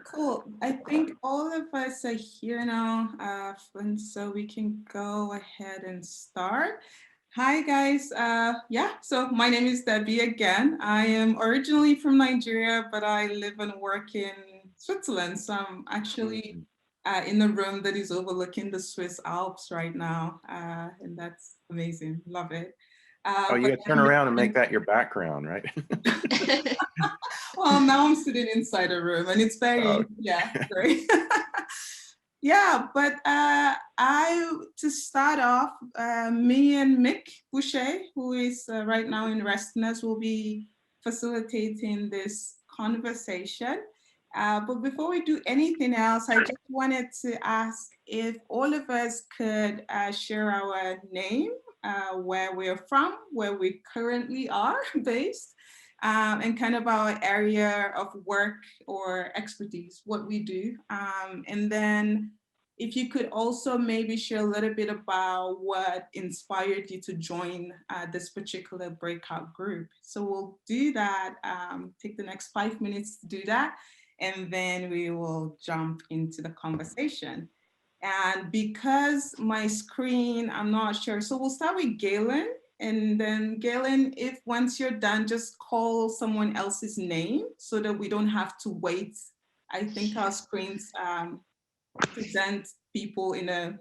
Cool. I think all of us are here now, and so we can go ahead and start. Hi, guys. So my name is Debbie again. I am originally from Nigeria, but I live and work in Switzerland. So I'm actually in the room that is overlooking the Swiss Alps right now, and that's amazing. Love it. Oh, you But gotta turn around and make that your background, right? well, now I'm sitting inside a room and it's very, great. Yeah, but to start off, me and Mick Boucher, who is right now in Restlessness, will be facilitating this conversation. But before we do anything else, I just wanted to ask if all of us could share our name, where we're from, where we currently are based, and kind of our area of work or expertise, what we do. And then if you could also maybe share a little bit about what inspired you to join this particular breakout group. So we'll do that, take the next 5 minutes to do that, and then we will jump into the conversation. And because my screen, I'm not sure. So we'll start with Galen. And then Galen, if once you're done, just call someone else's name so that we don't have to wait. I think our screens present people in a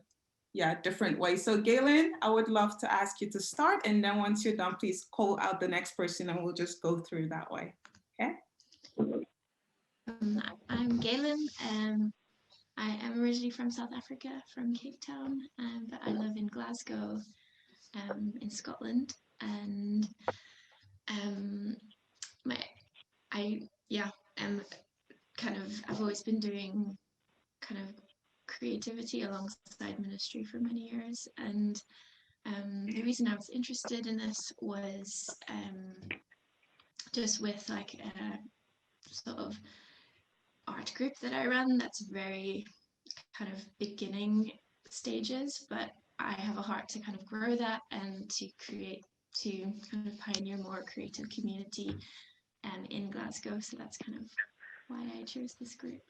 different way. So Galen, I would love to ask you to start. And then once you're done, please call out the next person and we'll just go through that way. Okay. I'm Galen. I am originally from South Africa, from Cape Town, but I live in Glasgow, in Scotland. And I've always been doing kind of creativity alongside ministry for many years. And the reason I was interested in this was just with like a sort of art group that I run that's very kind of beginning stages, but I have a heart to kind of grow that and to kind of pioneer more creative community in Glasgow. So that's kind of why I chose this group.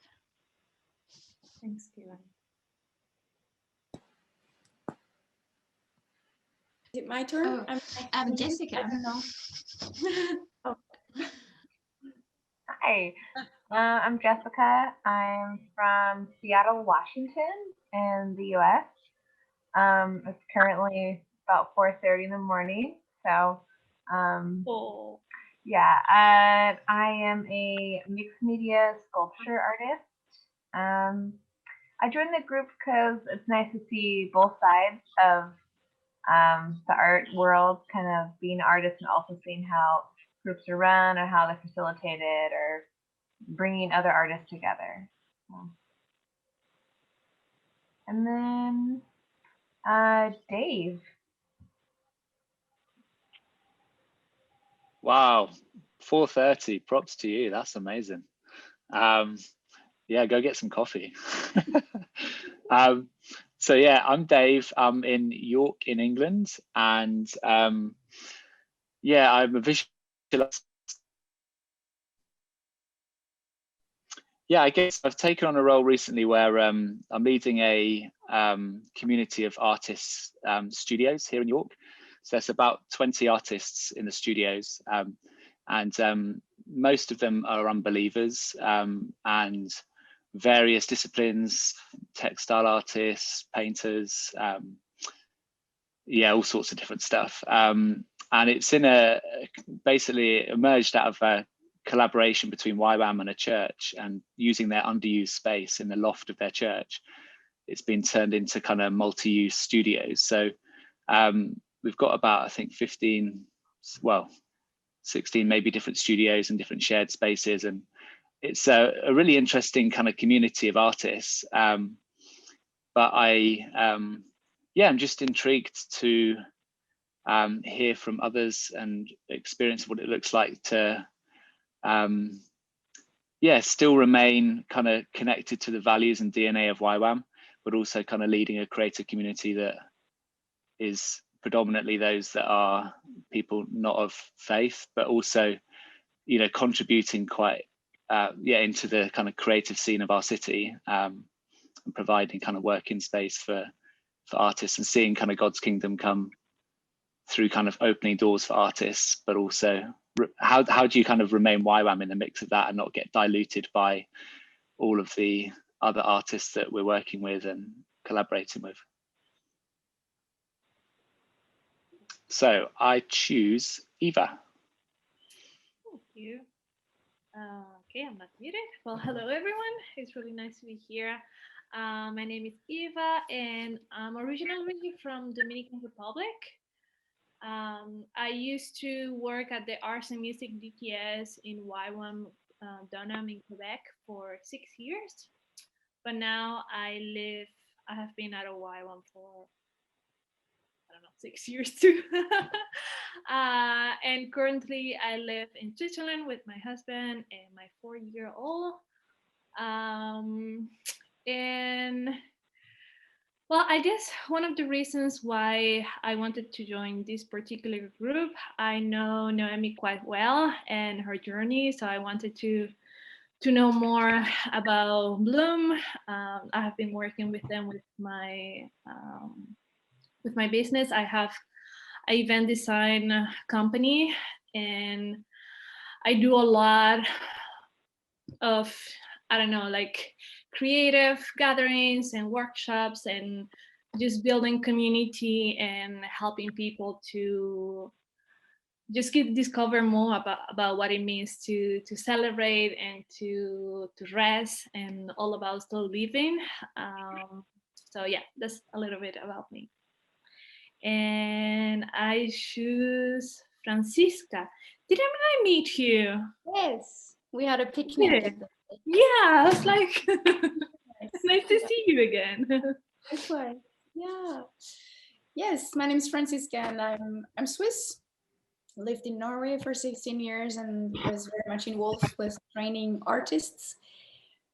Thanks, Galen. Is it my turn? Oh, I'm Jessica. Oh. Hi, I'm Jessica. I'm from Seattle, Washington in the US. It's currently about 4:30 in the morning. So, yeah, I am a mixed media sculpture artist. I joined the group because it's nice to see both sides of the art world, kind of being an artist and also seeing how groups are run or how they're facilitated or bringing other artists together. And then Dave. Wow, 4:30. Props to you. That's amazing. Yeah, go get some coffee. So yeah, I'm Dave. I'm in York in England, and yeah, I'm a visual. Yeah, I guess I've taken on a role recently where I'm leading a community of artists studios here in York. So there's about 20 artists in the studios, and most of them are unbelievers and various disciplines, textile artists, painters, yeah, all sorts of different stuff. And it's basically emerged out of a collaboration between YWAM and a church, and using their underused space in the loft of their church, it's been turned into kind of multi-use studios. So we've got about, I think, 16 maybe different studios and different shared spaces, and it's a really interesting kind of community of artists. But I'm just intrigued to hear from others and experience what it looks like to still remain kind of connected to the values and DNA of YWAM, but also kind of leading a creative community that is predominantly those that are people not of faith, but also, you know, contributing quite into the kind of creative scene of our city, and providing kind of working space for artists, and seeing kind of God's kingdom come through kind of opening doors for artists, but also how do you kind of remain YWAM in the mix of that and not get diluted by all of the other artists that we're working with and collaborating with? So I choose Eva. Thank you. Okay, I'm not muted. Well, hello everyone. It's really nice to be here. My name is Eva, and I'm originally from Dominican Republic. I used to work at the Arts and Music DTS in YWAM Dunham in Quebec for 6 years, but now I have been out of YWAM for, I don't know, 6 years too. And currently I live in Switzerland with my husband and my 4-year-old. And well, I guess one of the reasons why I wanted to join this particular group, I know Noemi quite well and her journey, so I wanted to know more about Bloom. I have been working with them with my business. I have an event design company, and I do a lot of, I don't know, like creative gatherings and workshops, and just building community and helping people to just discover more about what it means to celebrate and to rest, and all about still living. So yeah, that's a little bit about me. And I choose Francisca. Didn't I meet you? Yes, we had a picnic. Yeah, I was like, nice to see you again. Likewise. Yeah. Yes, my name is Francisca, and I'm Swiss. Lived in Norway for 16 years and was very much involved with training artists.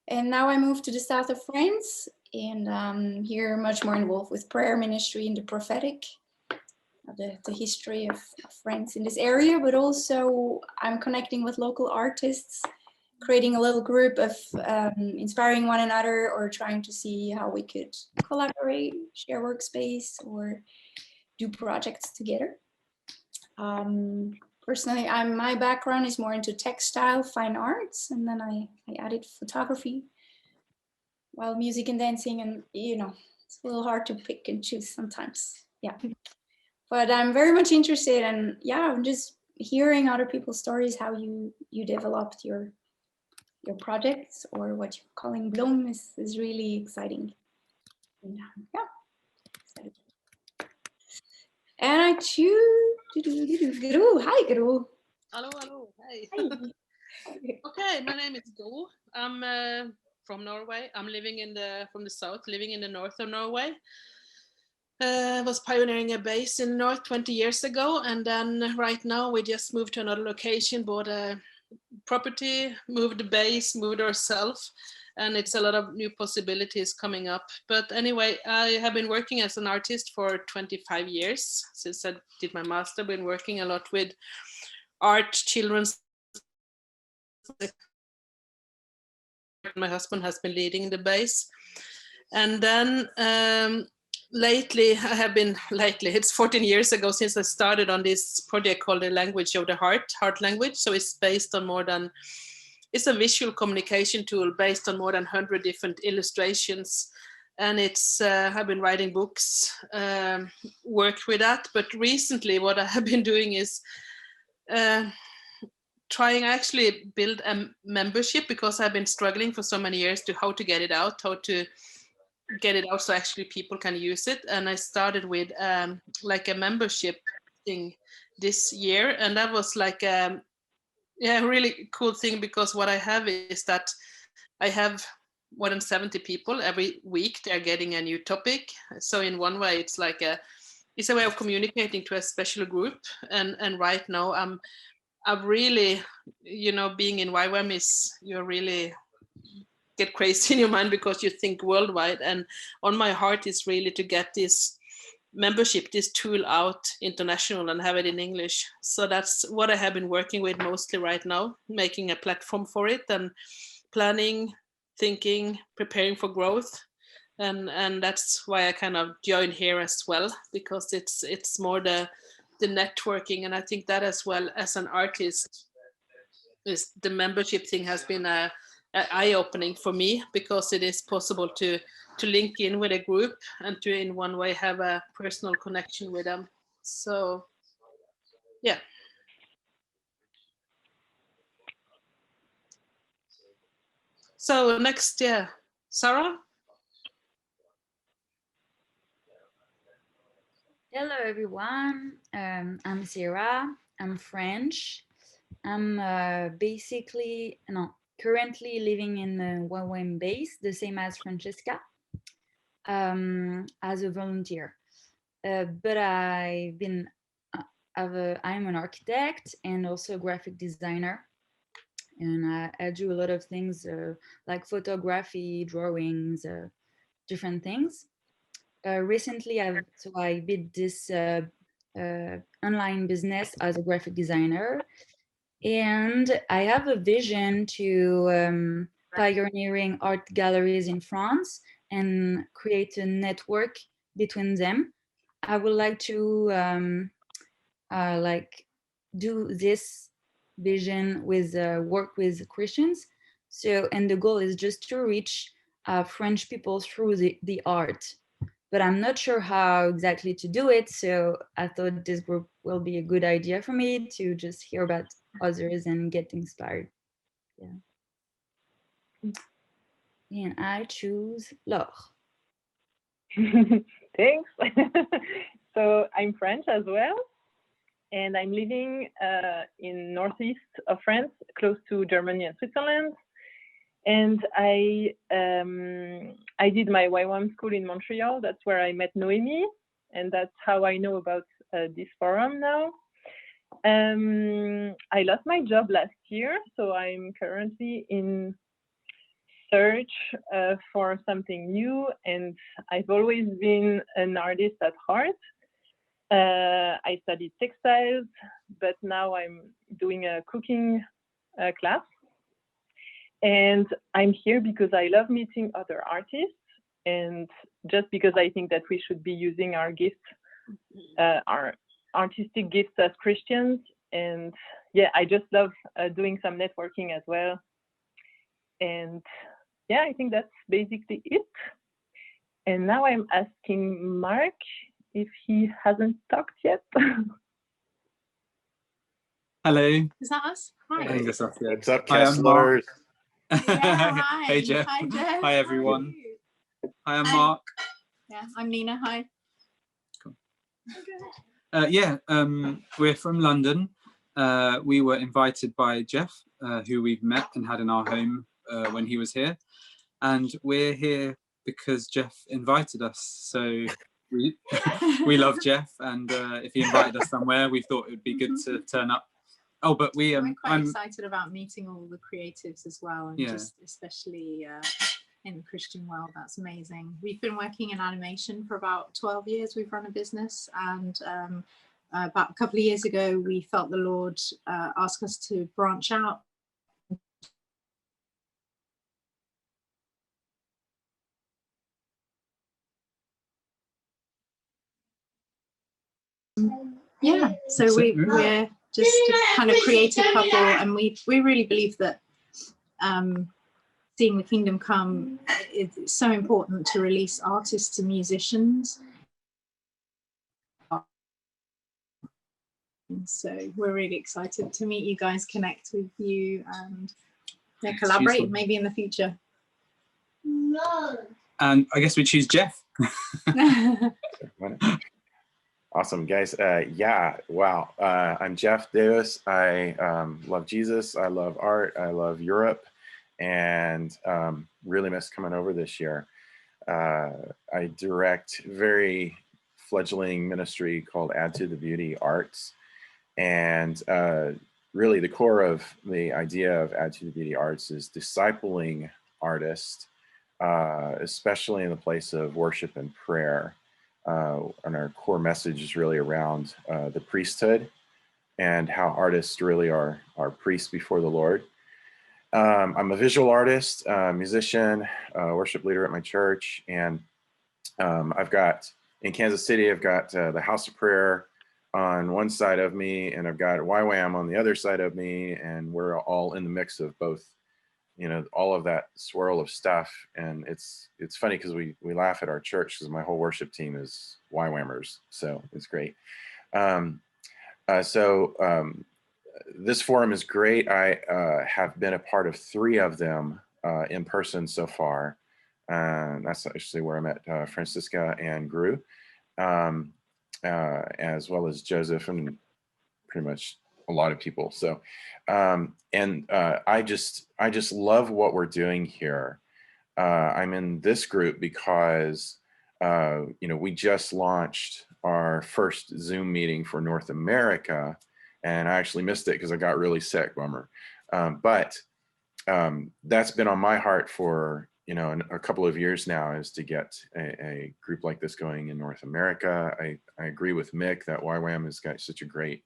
And now I moved to the south of France, and here much more involved with prayer ministry and the prophetic, the history of France in this area, but also I'm connecting with local artists, creating a little group of inspiring one another, or trying to see how we could collaborate, share workspace, or do projects together. Personally, my background is more into textile, fine arts, and then I added photography, while music and dancing, and it's a little hard to pick and choose sometimes. Yeah, but I'm very much interested, and I'm just hearing other people's stories, how you developed your projects, or what you're calling Bloom is really exciting. And, excited. And I choose Gru. Hi, Gru. Hello. Hey. Okay, my name is Gru. I'm from Norway. I'm living from the south, living in the north of Norway. I was pioneering a base in the north 20 years ago, and then right now we just moved to another location, bought a property, moved the base, moved ourselves, and it's a lot of new possibilities coming up. But anyway, I have been working as an artist for 25 years. Since I did my master, been working a lot with art, children's. My husband has been leading the base. And then it's 14 years ago since I started on this project called The Language of the Heart Language. So it's based on it's a visual communication tool based on more than 100 different illustrations. And I've been writing books, worked with that. But recently what I have been doing is trying to actually build a membership, because I've been struggling for so many years to how to get it out so actually people can use it. And I started with like a membership thing this year, and that was like a really cool thing, because what I have is that I have more than 70 people every week. They're getting a new topic. So in one way, it's like it's a way of communicating to a special group. And right now I'm really, being in YWAM is, you really get crazy in your mind, because you think worldwide. And on my heart is really to get this membership this tool out international and have it in English. So that's what I have been working with mostly right now, making a platform for it and planning, thinking, preparing for growth. And that's why I kind of joined here as well, because it's more the networking. And I think that as well as an artist, is the membership thing has been a eye-opening for me, because it is possible to link in with a group and to in one way have a personal connection with them. So yeah. So next, yeah, Sarah. Hello everyone, I'm Sarah, I'm French. I'm currently living in the WWM base, the same as Francesca, as a volunteer. But I'm an architect and also a graphic designer. And I do a lot of things like photography, drawings, different things. Recently, I did this online business as a graphic designer, and I have a vision to pioneering art galleries in France and create a network between them. I would like to do this vision with work with Christians. So, and the goal is just to reach French people through the art. But I'm not sure how exactly to do it. So I thought this group will be a good idea for me to just hear about others and get inspired. Yeah. And I choose Laure. Thanks. So I'm French as well. And I'm living in northeast of France, close to Germany and Switzerland. And I did my YWAM school in Montreal. That's where I met Noemi, and that's how I know about this forum now. I lost my job last year, so I'm currently in search for something new, and I've always been an artist at heart. I studied textiles, but now I'm doing a cooking class. And I'm here because I love meeting other artists, and just because I think that we should be using our gifts, our artistic gifts as Christians. And yeah, I just love doing some networking as well. And yeah, I think that's basically it. And now I'm asking Mark if he hasn't talked yet. Hello. Is that us? Hi. I think that's us, yeah. What's up, Hi, I'm Mark. Kesslers? Yeah, hi. Hey, Jeff. Hi, Jeff. Hi, everyone. Hi, I'm Mark. Yeah, I'm Nina. Hi. Cool. We're from London. We were invited by Jeff, who we've met and had in our home when he was here. And we're here because Jeff invited us. So we love Jeff. And if he invited us somewhere, we thought it would be good to turn up. Oh, but we're quite excited about meeting all the creatives as well, and just especially in the Christian world. That's amazing. We've been working in animation for about 12 years. We've run a business, and about a couple of years ago, we felt the Lord ask us to branch out. Yeah, so we're just a kind of creative couple, and we really believe that seeing the kingdom come is so important to release artists and musicians. And so we're really excited to meet you guys, connect with you, and collaborate maybe in the future. And I guess we choose Jeff. Awesome, guys. Yeah, wow. I'm Jeff Davis. I love Jesus. I love art. I love Europe, and really miss coming over this year. I direct very fledgling ministry called Add to the Beauty Arts. And really the core of the idea of Add to the Beauty Arts is discipling artists, especially in the place of worship and prayer. and our core message is really around the priesthood and how artists really are priests before the Lord. I'm a visual artist, musician, worship leader at my church, and I've got, in Kansas City, I've got the House of Prayer on one side of me, and I've got YWAM on the other side of me, and we're all in the mix of both, you know, all of that swirl of stuff. And it's funny because we laugh at our church because my whole worship team is YWAMers, so it's great. This forum is great. I have been a part of 3 of them in person so far. That's actually where I met Francisca and Gru, as well as Joseph and pretty much a lot of people. So, I just love what we're doing here. I'm in this group because, you know, we just launched our first Zoom meeting for North America, and I actually missed it because I got really sick, bummer. But that's been on my heart for, you know, a couple of years now, is to get a group like this going in North America. I agree with Mick that YWAM has got such a great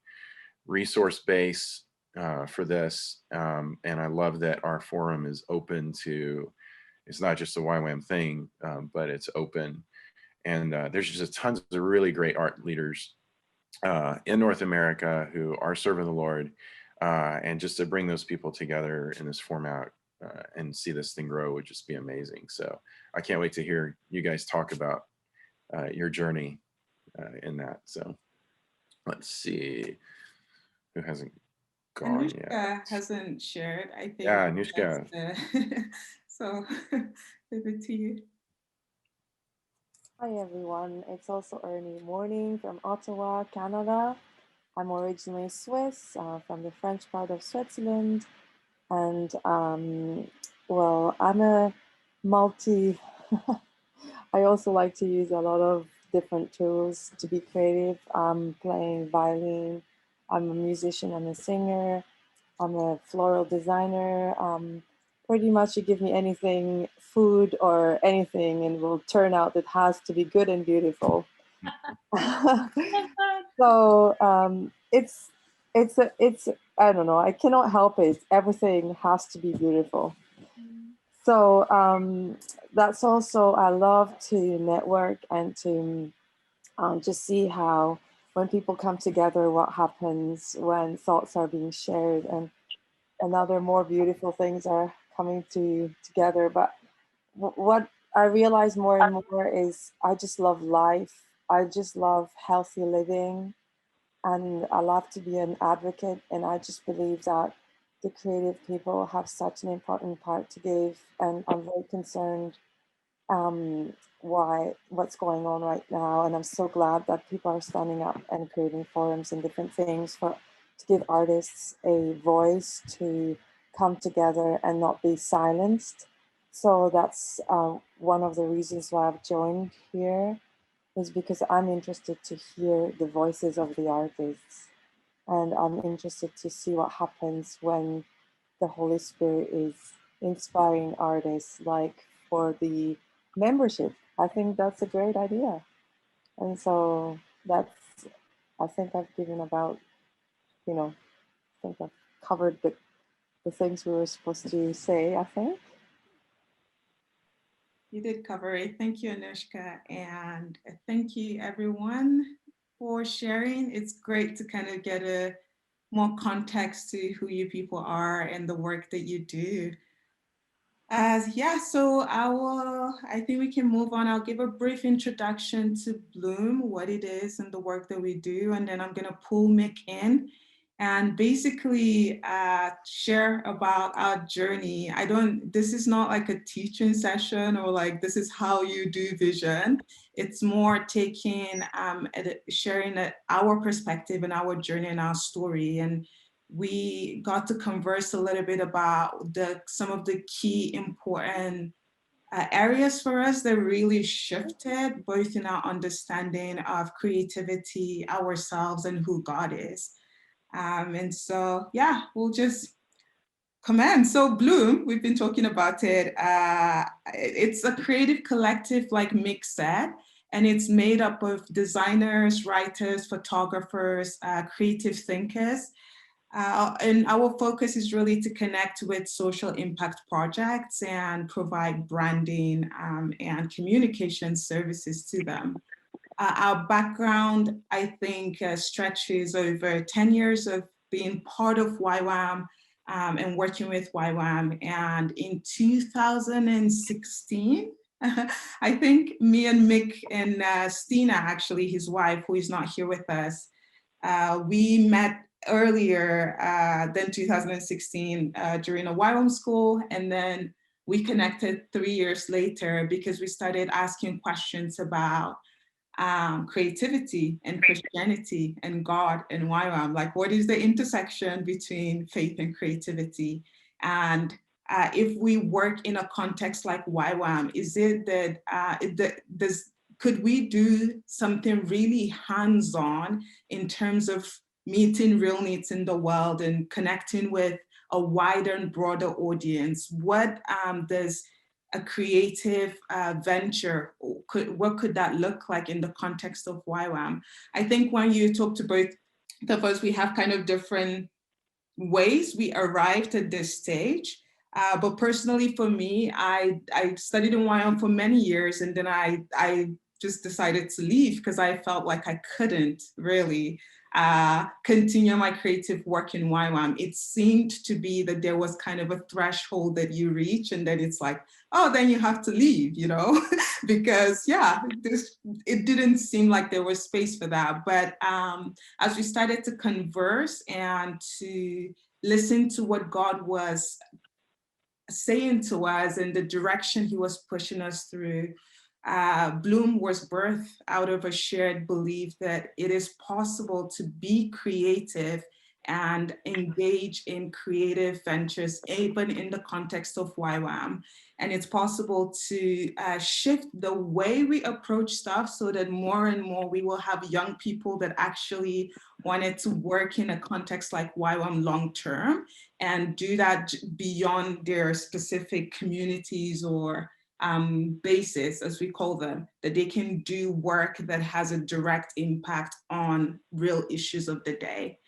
resource base for this. And I love that our forum is open to, it's not just a YWAM thing, but it's open. And there's just tons of really great art leaders in North America who are serving the Lord. And just to bring those people together in this format and see this thing grow would just be amazing. So I can't wait to hear you guys talk about your journey in that. So let's see who hasn't gone yet. Hasn't shared, I think. Yeah, Anushka. So over to you. Hi everyone, it's also early morning from Ottawa, Canada. I'm originally Swiss, from the French part of Switzerland. And well, I'm a multi, I also like to use a lot of different tools to be creative. I'm playing violin, I'm a musician, I'm a singer, I'm a floral designer. Pretty much you give me anything, food or anything, and it will turn out it has to be good and beautiful. So it's I don't know, I cannot help it. Everything has to be beautiful. So that's also, I love to network and to just see how when people come together, what happens when thoughts are being shared and other more beautiful things are coming together. But what I realize more and more is I just love life. I just love healthy living, and I love to be an advocate. And I just believe that the creative people have such an important part to give. And I'm very concerned what's going on right now. And I'm so glad that people are standing up and creating forums and different things to give artists a voice to come together and not be silenced. So that's one of the reasons why I've joined here, is because I'm interested to hear the voices of the artists. And I'm interested to see what happens when the Holy Spirit is inspiring artists, like for the membership. I think that's a great idea. And so I think I've given about, you know, I think I've covered the things we were supposed to say, I think. You did cover it. Thank you, Anushka. And thank you, everyone, for sharing. It's great to kind of get a more context to who you people are and the work that you do. So I think we can move on. I'll give a brief introduction to Bloom, what it is and the work that we do. And then I'm going to pull Mick in and basically share about our journey. This is not like a teaching session or like, this is how you do vision. It's more taking, sharing our perspective and our journey and our story. And we got to converse a little bit about some of the key important areas for us that really shifted, both in our understanding of creativity, ourselves, and who God is. And so, we'll just commence. So Bloom, we've been talking about it. It's a creative collective, like Mick said, And it's made up of designers, writers, photographers, creative thinkers. And our focus is really to connect with social impact projects and provide branding and communication services to them. Our background, I think, stretches over 10 years of being part of YWAM and working with YWAM. And in 2016, I think me and Mick and Stina, actually his wife, who is not here with us, we met earlier than 2016 during a YWAM school, and then we connected 3 years later because we started asking questions about creativity and Christianity and God and YWAM. Like, what is the intersection between faith and creativity? And if we work in a context like YWAM, is it that could we do something really hands-on in terms of meeting real needs in the world and connecting with a wider and broader audience? What does a creative venture, what could that look like in the context of YWAM? I think when you talk to both of us, we have kind of different ways we arrived at this stage. But personally for me, I studied in YWAM for many years, and then I just decided to leave because I felt like I couldn't really continue my creative work in YWAM. It seemed to be that there was kind of a threshold that you reach, and then it's like, oh, then you have to leave, you know, because yeah, it didn't seem like there was space for that. But as we started to converse and to listen to what God was saying to us and the direction he was pushing us through, Bloom was birthed out of a shared belief that it is possible to be creative and engage in creative ventures, even in the context of YWAM. And it's possible to shift the way we approach stuff so that more and more we will have young people that actually wanted to work in a context like YWAM long term and do that beyond their specific communities or basis, as we call them, that they can do work that has a direct impact on real issues of the day.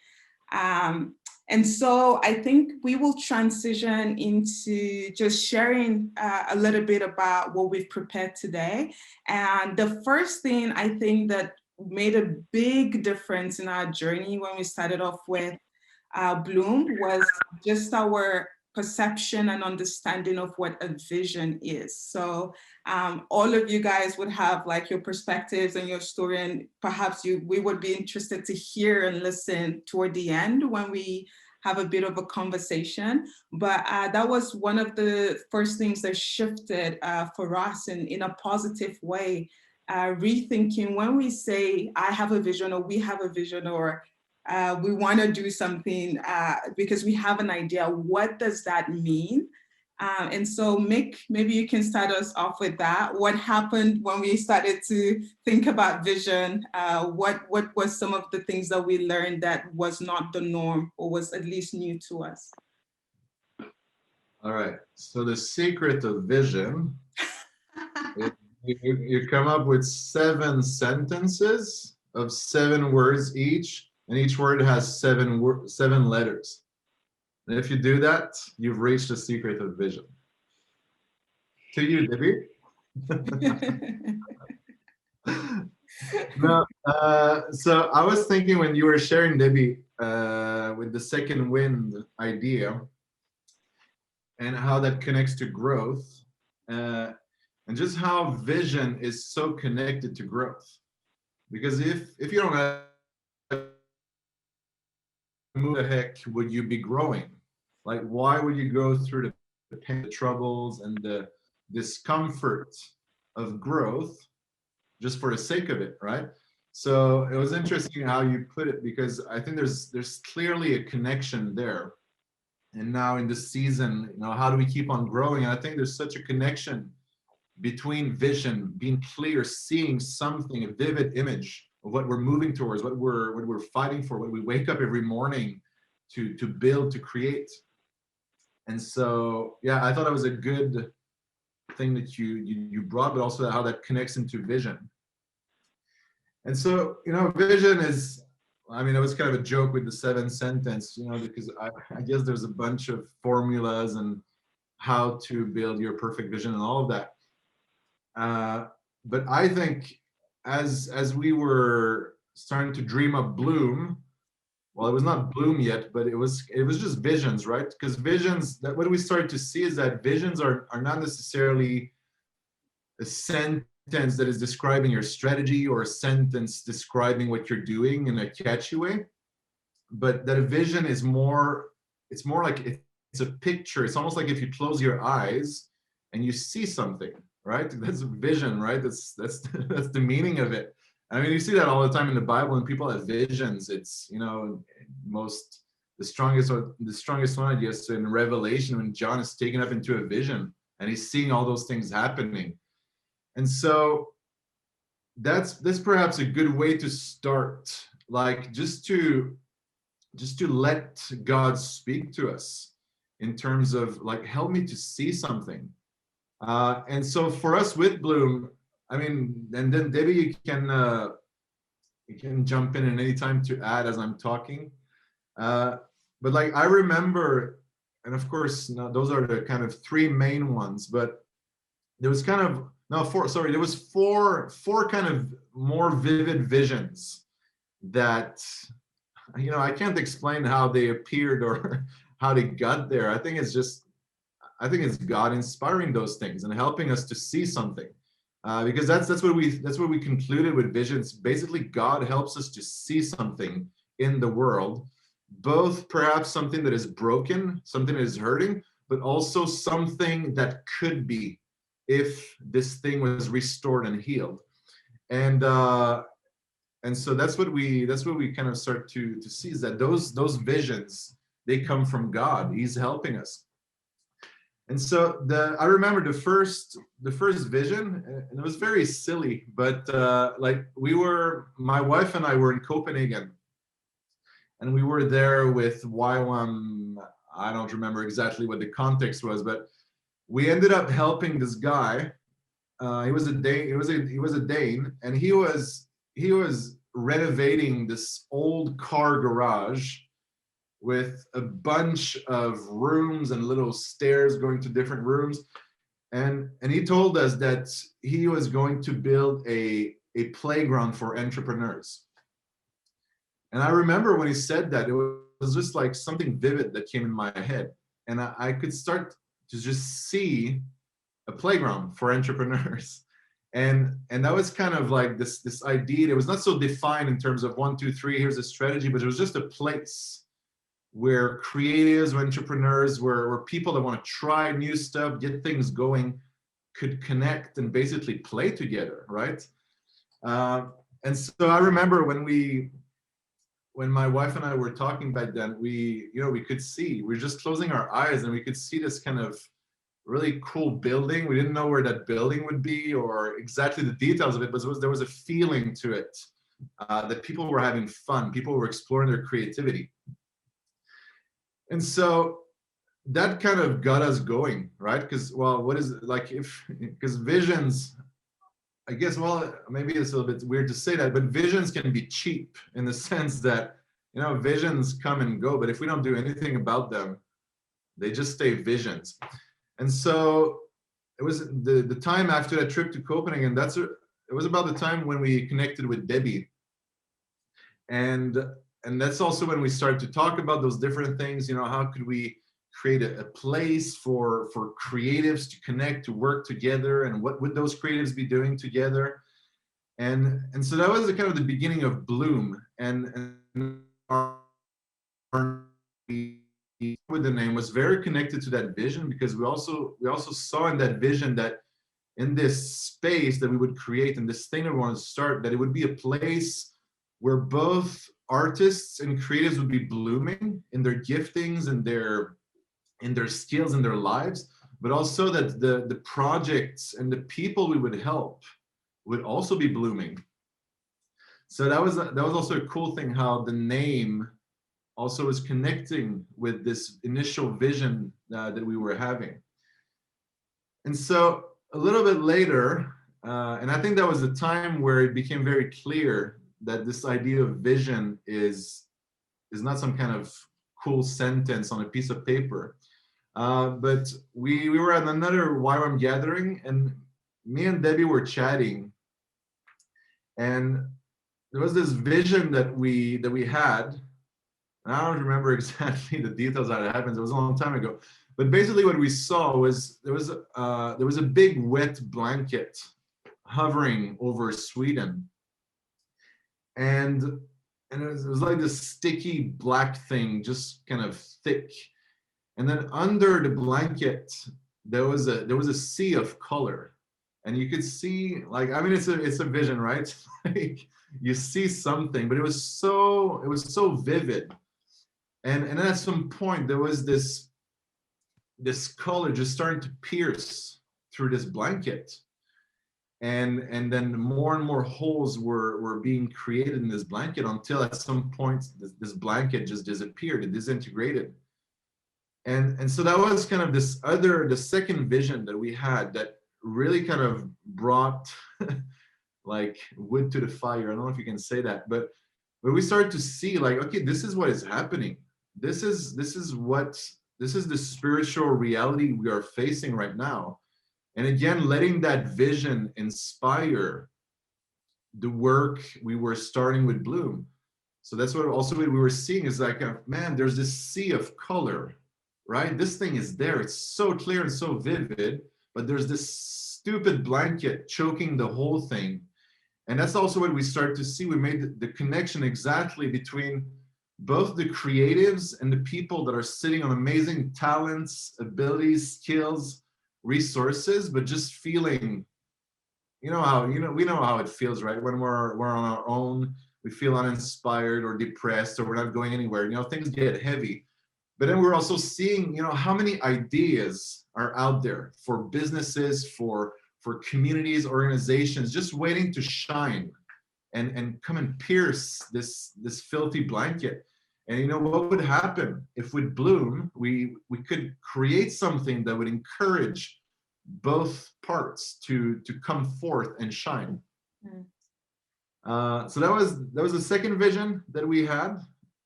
And so I think we will transition into just sharing a little bit about what we've prepared today. And the first thing I think that made a big difference in our journey when we started off with Bloom was just our perception and understanding of what a vision is. So all of you guys would have like your perspectives and your story, and perhaps we would be interested to hear and listen toward the end when we have a bit of a conversation. But that was one of the first things that shifted for us in a positive way, rethinking when we say I have a vision or we have a vision or we want to do something because we have an idea. What does that mean? And so Mick, maybe you can start us off with that. What happened when we started to think about vision? What was some of the things that we learned that was not the norm or was at least new to us? All right, so the secret of vision, you come up with 7 sentences of 7 words each, and each word has 7 letters. And if you do that, you've reached the secret of vision. To you, Debbie. No, so I was thinking when you were sharing, Debbie, with the second wind idea and how that connects to growth, and just how vision is so connected to growth. Because if you don't have who the heck would you be growing? Like, why would you go through the pain, the troubles, and the discomfort of growth just for the sake of it, right? So it was interesting how you put it, because I think there's clearly a connection there. And now in this season, you know, how do we keep on growing? And I think there's such a connection between vision, being clear, seeing something, a vivid image of what we're moving towards, what we're fighting for, what we wake up every morning to build, to create. And so, yeah, I thought it was a good thing that you brought, but also how that connects into vision. And so, you know, vision is, I mean, it was kind of a joke with the 7 sentence, you know, because I guess there's a bunch of formulas and how to build your perfect vision and all of that. But I think as we were starting to dream up Bloom, well, it was not Bloom yet, but it was just visions, right? Because visions, that what we started to see is that visions are not necessarily a sentence that is describing your strategy or a sentence describing what you're doing in a catchy way, but that a vision is more, it's more like it's a picture. It's almost like if you close your eyes and you see something, right? That's a vision, right? That's that's the meaning of it. I mean, you see that all the time in the Bible when people have visions. It's, you know, the strongest one, I guess, in Revelation, when John is taken up into a vision and he's seeing all those things happening. And so that's perhaps a good way to start, like just to let God speak to us in terms of like, help me to see something. And so for us with Bloom, I mean, and then Debbie, you can jump in at any time to add as I'm talking. But like I remember, and of course, those are the kind of 3 main ones, but there was kind of, no, 4, sorry, there was four kind of more vivid visions that, you know, I can't explain how they appeared or how they got there. I think it's God inspiring those things and helping us to see something, because that's what we concluded with visions. Basically, God helps us to see something in the world, both perhaps something that is broken, something that is hurting, but also something that could be if this thing was restored and healed. And so that's what we kind of start to see, is that those visions, they come from God. He's helping us. And so I remember the first vision, and it was very silly, but like my wife and I were in Copenhagen, and we were there with YWAM. I don't remember exactly what the context was, but we ended up helping this guy. He was a Dane, and he was renovating this old car garage with a bunch of rooms and little stairs going to different rooms. And he told us that he was going to build a playground for entrepreneurs. And I remember when he said that, it was just like something vivid that came in my head. And I could start to just see a playground for entrepreneurs. And that was kind of like this idea. It was not so defined in terms of 1, 2, 3, here's a strategy, but it was just a place where creatives, entrepreneurs, where people that want to try new stuff, get things going, could connect and basically play together, right? And so I remember when my wife and I were talking back then, we could see, we were just closing our eyes and we could see this kind of really cool building. We didn't know where that building would be or exactly the details of it, but there was a feeling to it, that people were having fun, people were exploring their creativity. And so that kind of got us going, right? Because, well, what is it like because visions, I guess, well, maybe it's a little bit weird to say that, but visions can be cheap in the sense that, you know, visions come and go, but if we don't do anything about them, they just stay visions. And so it was the time after that trip to Copenhagen, it was about the time when we connected with Debbie. And that's also when we started to talk about those different things, you know, how could we create a place for creatives to connect, to work together, and what would those creatives be doing together? And so that was the kind of the beginning of Bloom. And with the name was very connected to that vision, because we also saw in that vision that in this space that we would create and this thing that we wanted to start, that it would be a place where both artists and creatives would be blooming in their giftings and their skills and their lives, but also that the projects and the people we would help would also be blooming. So that was also a cool thing, how the name also was connecting with this initial vision that we were having. And so a little bit later, And I think that was the time where it became very clear that this idea of vision is not some kind of cool sentence on a piece of paper. But we were at another YWAM gathering, and me and Debbie were chatting, and there was this vision that we had. And I don't remember exactly the details how it happens. It was a long time ago. But basically what we saw was there was a big wet blanket hovering over Sweden. And it was like this sticky black thing, just kind of thick. And then under the blanket, there was a sea of color. And you could see, like, I mean, it's a vision, right? Like, you see something, but it was so vivid. And then at some point there was this color just starting to pierce through this blanket. And then more and more holes were being created in this blanket until at some point this blanket just disappeared, it disintegrated. And so that was kind of the second vision that we had that really kind of brought like wood to the fire. I don't know if you can say that, but we started to see, like, okay, this is what is happening. This is the spiritual reality we are facing right now. And again, letting that vision inspire the work we were starting with Bloom. So that's what we were seeing is like, man, there's this sea of color, right? This thing is there. It's so clear and so vivid, but there's this stupid blanket choking the whole thing. And that's also what we start to see. We made the connection exactly between both the creatives and the people that are sitting on amazing talents, abilities, skills, resources, but just feeling, we know how it feels, right? When we're on our own, we feel uninspired or depressed, or we're not going anywhere. Things get heavy. But then we're also seeing, how many ideas are out there for businesses, for communities, organizations, just waiting to shine and come and pierce this filthy blanket. And what would happen if with Bloom, we could create something that would encourage both parts to come forth and shine. So that was the second vision that we had,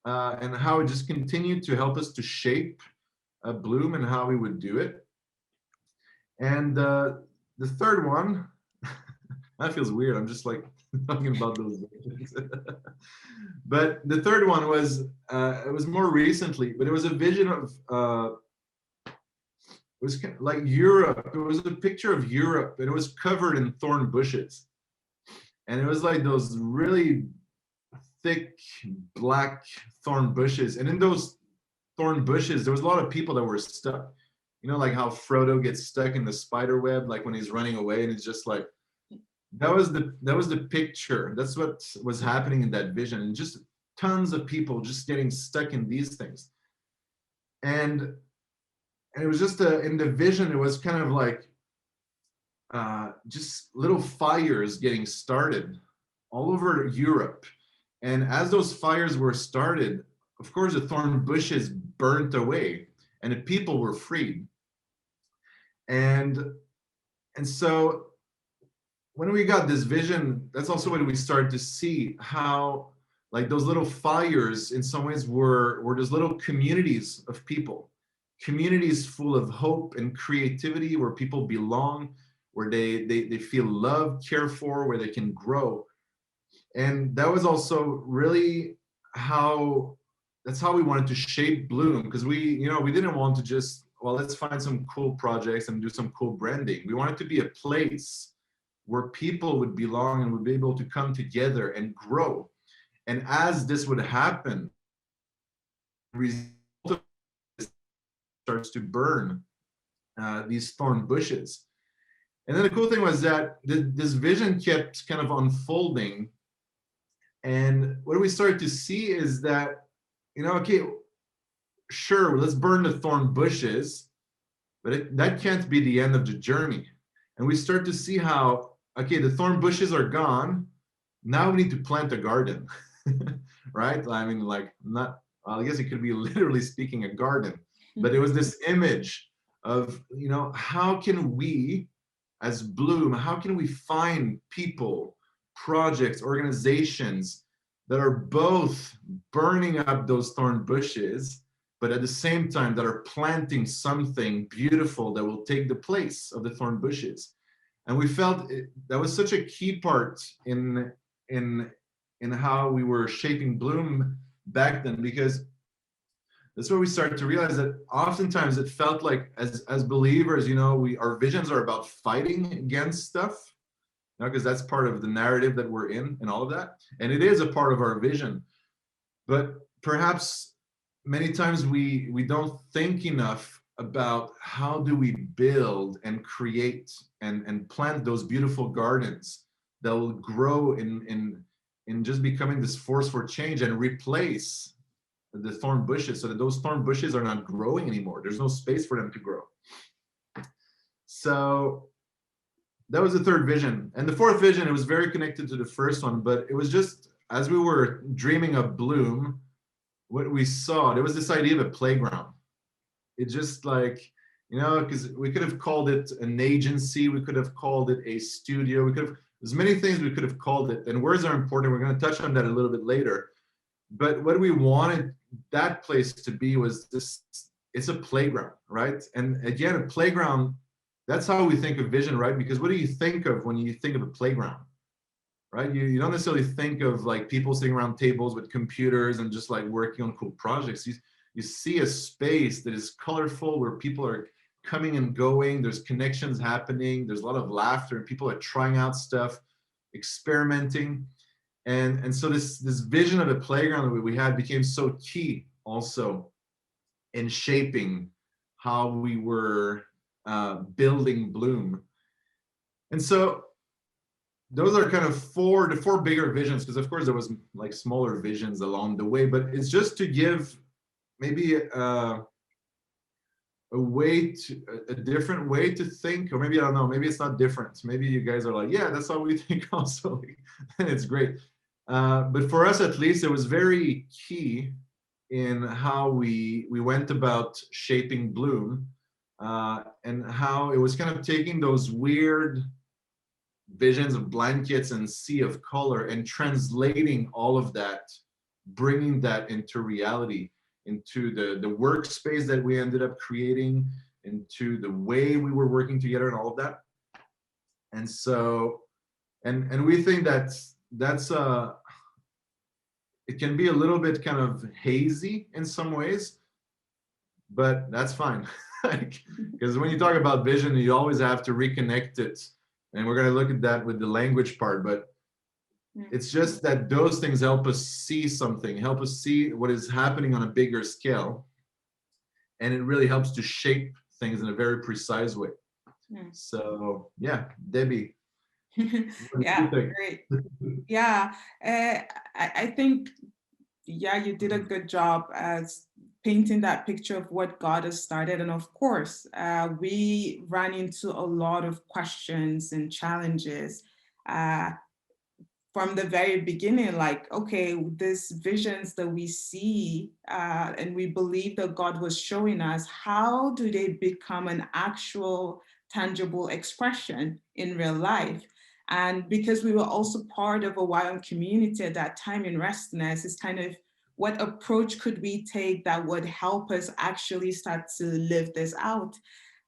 and how it just continued to help us to shape Bloom and how we would do it. And the third one, that feels weird. I'm just like talking about those visions. But the third one was, it was more recently, but it was a vision of, it was kind of like Europe. It was a picture of Europe, and it was covered in thorn bushes. And it was like those really thick black thorn bushes. And in those thorn bushes, there was a lot of people that were stuck. Like how Frodo gets stuck in the spider web, like when he's running away, and it's just like, that was the picture. That's what was happening in that vision. And just tons of people just getting stuck in these things. And it was just in the vision, it was kind of like just little fires getting started all over Europe. And as those fires were started, of course, the thorn bushes burnt away and the people were freed. And so when we got this vision, that's also when we started to see how, like, those little fires in some ways were those little communities of people, communities full of hope and creativity, where people belong, where they feel loved, cared for, where they can grow. And that was also really that's how we wanted to shape Bloom, because we didn't want to just, well, let's find some cool projects and do some cool branding. We wanted to be a place where people would belong and would be able to come together and grow. And as this would happen, the result of this starts to burn these thorn bushes. And then the cool thing was that this vision kept kind of unfolding. And what we started to see is that, okay, sure, let's burn the thorn bushes, but that can't be the end of the journey. And we start to see how, okay, the thorn bushes are gone. Now we need to plant a garden, right? I mean, like, I guess it could be literally speaking a garden, but it was this image of, how can we as Bloom, how can we find people, projects, organizations that are both burning up those thorn bushes, but at the same time that are planting something beautiful that will take the place of the thorn bushes. And we felt that was such a key part in how we were shaping Bloom back then, because that's where we started to realize that oftentimes it felt like as believers, you know, our visions are about fighting against stuff, you know, because that's part of the narrative that we're in and all of that. And it is a part of our vision. But perhaps many times we don't think enough about how do we build and create and plant those beautiful gardens that will grow in just becoming this force for change and replace the thorn bushes, so that those thorn bushes are not growing anymore. There's no space for them to grow. So that was the third vision. And the fourth vision, it was very connected to the first one, but it was just as we were dreaming of Bloom, what we saw, there was this idea of a playground. It just like, you know, because we could have called it an agency, we could have called it a studio, we could have, there's many things we could have called it, and words are important. We're going to touch on that a little bit later. But what we wanted that place to be was this, it's a playground, right? And again, a playground, that's how we think of vision, right? Because what do you think of when you think of a playground, right? You don't necessarily think of like people sitting around tables with computers and just like working on cool projects. You see a space that is colorful, where people are coming and going, there's connections happening, there's a lot of laughter, and people are trying out stuff, experimenting. And so this vision of a playground that we had became so key also in shaping how we were building Bloom. And so those are kind of the four bigger visions, because of course there was like smaller visions along the way, but it's just to give maybe a different way to think, or maybe, I don't know, maybe it's not different. Maybe you guys are like, yeah, that's how we think also, and it's great. But for us, at least, it was very key in how we went about shaping Bloom, and how it was kind of taking those weird visions of blankets and sea of color and translating all of that, bringing that into reality, into the workspace that we ended up creating, into the way we were working together and all of that. And so, and we think that's it can be a little bit kind of hazy in some ways, but that's fine. Because when you talk about vision, you always have to reconnect it. And we're going to look at that with the language part, but it's just that those things help us see something, help us see what is happening on a bigger scale. And it really helps to shape things in a very precise way. So yeah, Debbie. Yeah, great. Yeah, I think, yeah, you did a good job as painting that picture of what God has started. And of course, we ran into a lot of questions and challenges from the very beginning, like, okay, these visions that we see and we believe that God was showing us, how do they become an actual tangible expression in real life? And because we were also part of a YM community at that time in Restness, it's kind of, what approach could we take that would help us actually start to live this out?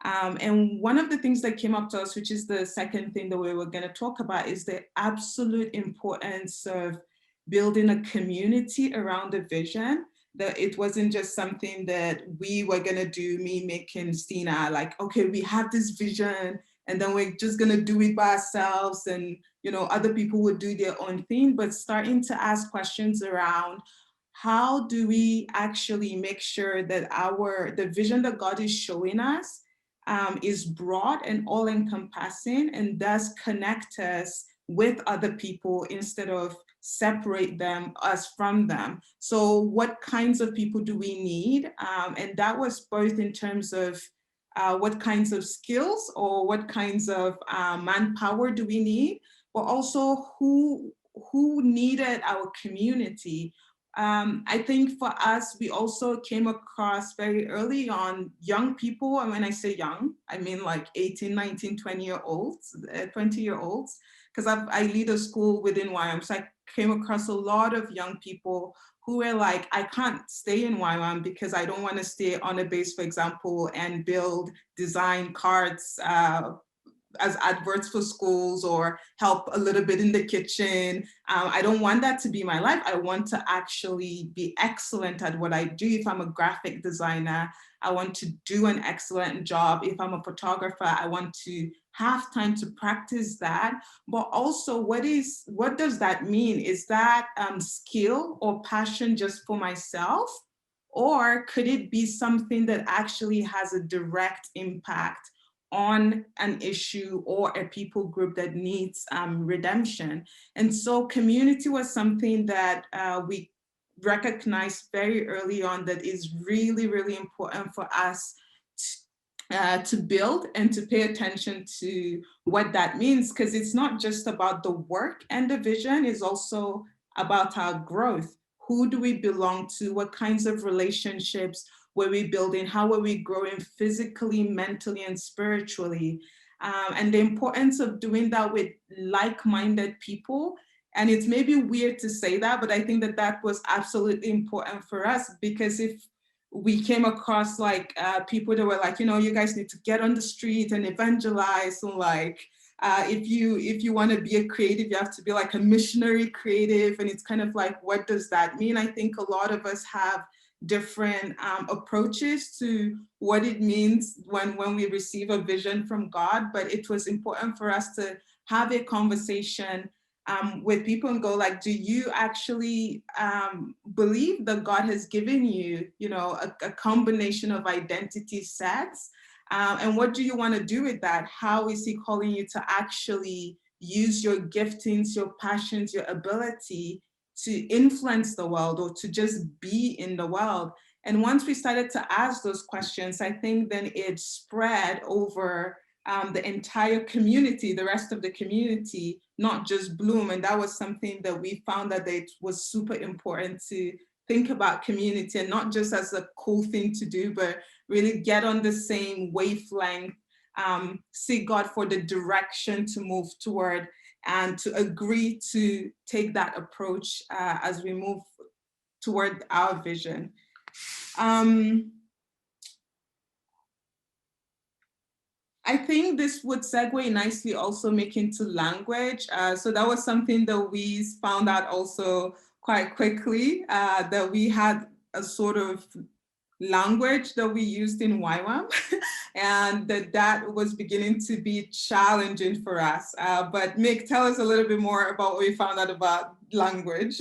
And one of the things that came up to us, which is the second thing that we were going to talk about, is the absolute importance of building a community around the vision. That it wasn't just something that we were going to do, me, Mick, and Stina, like, okay, we have this vision, and then we're just going to do it by ourselves, and, you know, other people would do their own thing, but starting to ask questions around, how do we actually make sure that the vision that God is showing us is broad and all-encompassing, and does connect us with other people instead of separate us from them. So what kinds of people do we need? And that was both in terms of what kinds of skills or what kinds of manpower do we need, but also who needed our community. I think for us, we also came across very early on young people. And when I say young, I mean like 18, 19, 20-year-olds, 20-year-olds, because I lead a school within YWAM. So I came across a lot of young people who were like, I can't stay in YWAM because I don't want to stay on a base, for example, and build, design cards, as adverts for schools or help a little bit in the kitchen. I don't want that to be my life. I want to actually be excellent at what I do. If I'm a graphic designer, I want to do an excellent job. If I'm a photographer, I want to have time to practice that. But also, what does that mean? Is that skill or passion just for myself? Or could it be something that actually has a direct impact on an issue or a people group that needs redemption? And so community was something that we recognized very early on that is really, really important for us to build and to pay attention to what that means, because it's not just about the work and the vision, it's also about our growth. Who do we belong to? What kinds of relationships were we building? How were we growing physically, mentally, and spiritually? And the importance of doing that with like-minded people. And it's maybe weird to say that, but I think that that was absolutely important for us, because if we came across like people that were like, you know, you guys need to get on the street and evangelize, and like, if you want to be a creative, you have to be like a missionary creative. And it's kind of like, what does that mean? I think a lot of us have different approaches to what it means when we receive a vision from God. But it was important for us to have a conversation with people and go like, do you actually believe that God has given you, you know, a combination of identity sets? And what do you want to do with that? How is he calling you to actually use your giftings, your passions, your ability to influence the world or to just be in the world? And once we started to ask those questions, I think then it spread over the entire community, the rest of the community, not just Bloom. And that was something that we found that it was super important to think about community, and not just as a cool thing to do, but really get on the same wavelength, seek God for the direction to move toward, and to agree to take that approach as we move toward our vision. I think this would segue nicely also make into language. So that was something that we found out also quite quickly, that we had a sort of language that we used in YWAM, and that was beginning to be challenging for us. But Mick, tell us a little bit more about what we found out about language.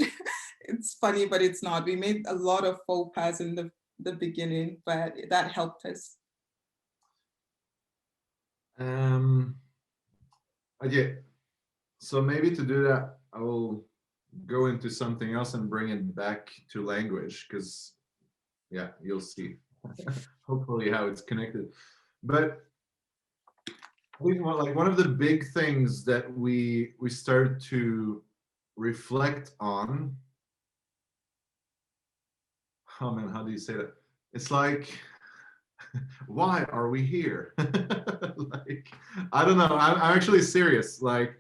It's funny, but it's not. We made a lot of faux pas in the beginning, but that helped us. Okay, so maybe to do that, I will go into something else and bring it back to language, because yeah, you'll see hopefully how it's connected. But like one of the big things that we started to reflect on, oh man, how do you say that? It's like, why are we here? Like, I don't know. I'm actually serious. Like,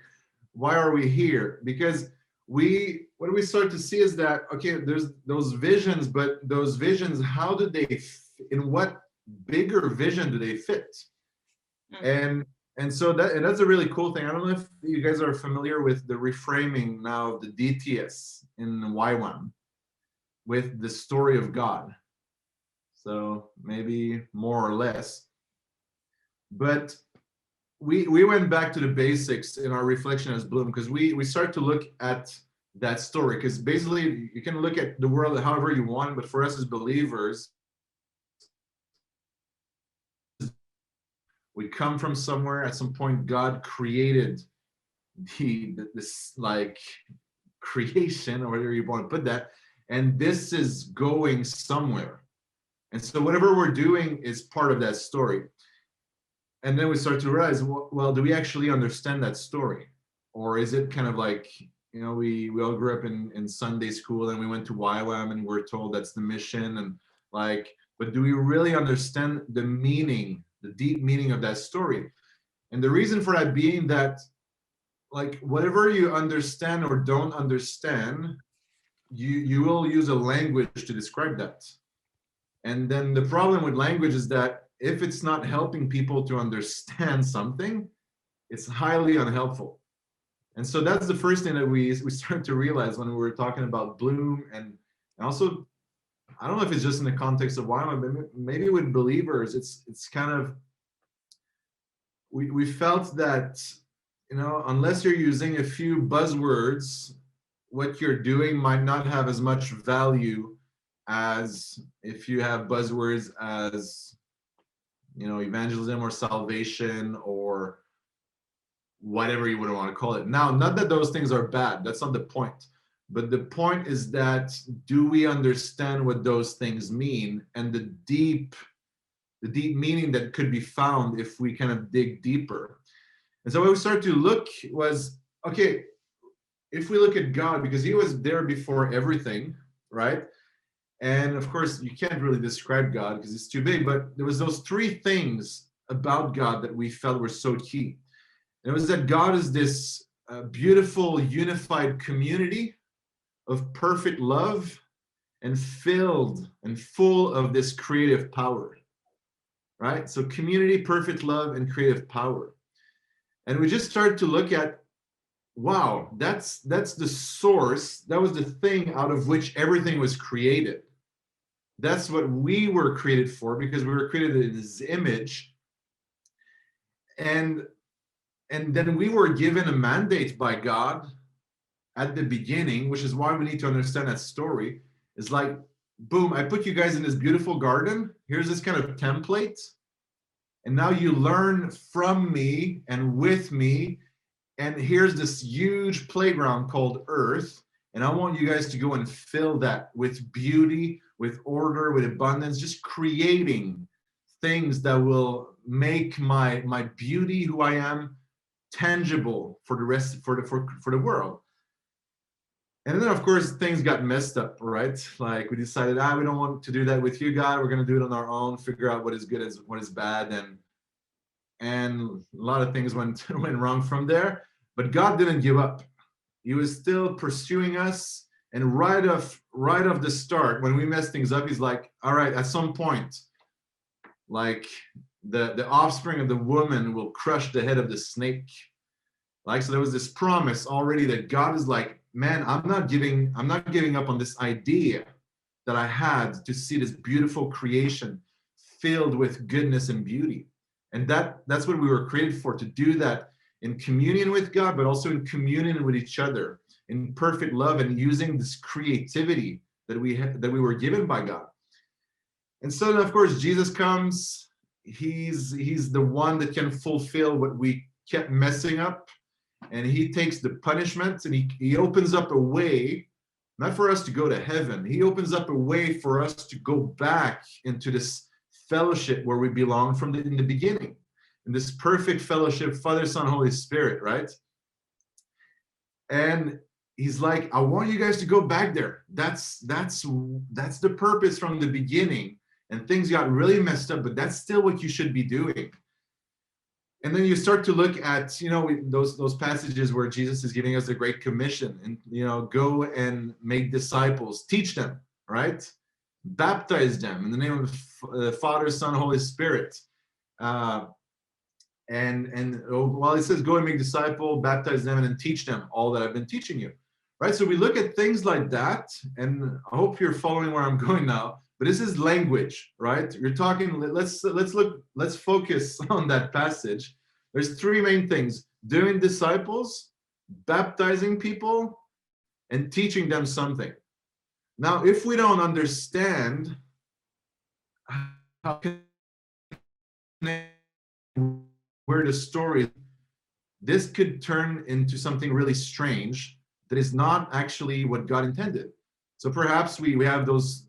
why are we here? Because what we start to see is that, okay, there's those visions, but those visions, how do they, in what bigger vision do they fit? And so that's a really cool thing. I don't know if you guys are familiar with the reframing now of the DTS in YWAM with the story of God. So maybe more or less. But we went back to the basics in our reflection as Bloom, because we start to look at that story, because basically you can look at the world however you want, but for us as believers, we come from somewhere. At some point, God created this like creation, or whatever you want to put that, and this is going somewhere. And so whatever we're doing is part of that story. And then we start to realize, well, do we actually understand that story? Or is it kind of like you know, we all grew up in Sunday school, and we went to YWAM, and we're told that's the mission, and like, but do we really understand the meaning, the deep meaning of that story? And the reason for that being that, like, whatever you understand or don't understand, you will use a language to describe that. And then the problem with language is that if it's not helping people to understand something, it's highly unhelpful. And so that's the first thing that we started to realize when we were talking about Bloom, and also, I don't know if it's just in the context of YWAM, but maybe with believers, it's kind of, we felt that, you know, unless you're using a few buzzwords, what you're doing might not have as much value as if you have buzzwords as, you know, evangelism or salvation or whatever you would want to call it. Now, not that those things are bad, that's not the point. But the point is that, do we understand what those things mean, and the deep meaning that could be found if we kind of dig deeper? And so what we started to look was, okay, if we look at God, because he was there before everything, right? And of course, you can't really describe God because it's too big, but there was those three things about God that we felt were so key. And it was that God is this beautiful, unified community of perfect love and filled and full of this creative power, right? So community, perfect love, and creative power. And we just started to look at, wow, that's the source. That was the thing out of which everything was created. That's what we were created for, because we were created in his image. And then we were given a mandate by God at the beginning, which is why we need to understand that story. Is like, boom, I put you guys in this beautiful garden. Here's this kind of template. And now you learn from me and with me. And here's this huge playground called Earth. And I want you guys to go and fill that with beauty, with order, with abundance, just creating things that will make my beauty, who I am, tangible for the rest, for the world. And then, of course, things got messed up, right? Like, we decided, we don't want to do that with you, God. We're going to do it on our own, figure out what is good and what is bad. And a lot of things went wrong from there. But God didn't give up. He was still pursuing us. And right off the start, when we messed things up, he's like, all right, at some point, like, the offspring of the woman will crush the head of the snake. Like, so there was this promise already that God is like, man, I'm not giving up on this idea that I had to see this beautiful creation filled with goodness and beauty. And that's what we were created for, to do that in communion with God, but also in communion with each other, in perfect love, and using this creativity that we were given by God. And so then, of course, Jesus comes. He's the one that can fulfill what we kept messing up. And he takes the punishment, and he opens up a way, not for us to go to heaven. He opens up a way for us to go back into this fellowship where we belong in the beginning, in this perfect fellowship, Father, Son, Holy Spirit, right? And he's like, I want you guys to go back there. That's the purpose from the beginning. And things got really messed up, but that's still what you should be doing. And then you start to look at, you know, those passages where Jesus is giving us the Great Commission, and, you know, go and make disciples, teach them, right? Baptize them in the name of the Father, Son, Holy Spirit. While it says go and make disciples, baptize them, and then teach them all that I've been teaching you, right? So we look at things like that, and I hope you're following where I'm going now. But this is language, right? You're talking, let's focus on that passage. There's three main things: doing disciples, baptizing people, and teaching them something. Now, if we don't understand how where the story, this could turn into something really strange that is not actually what God intended. So perhaps we have those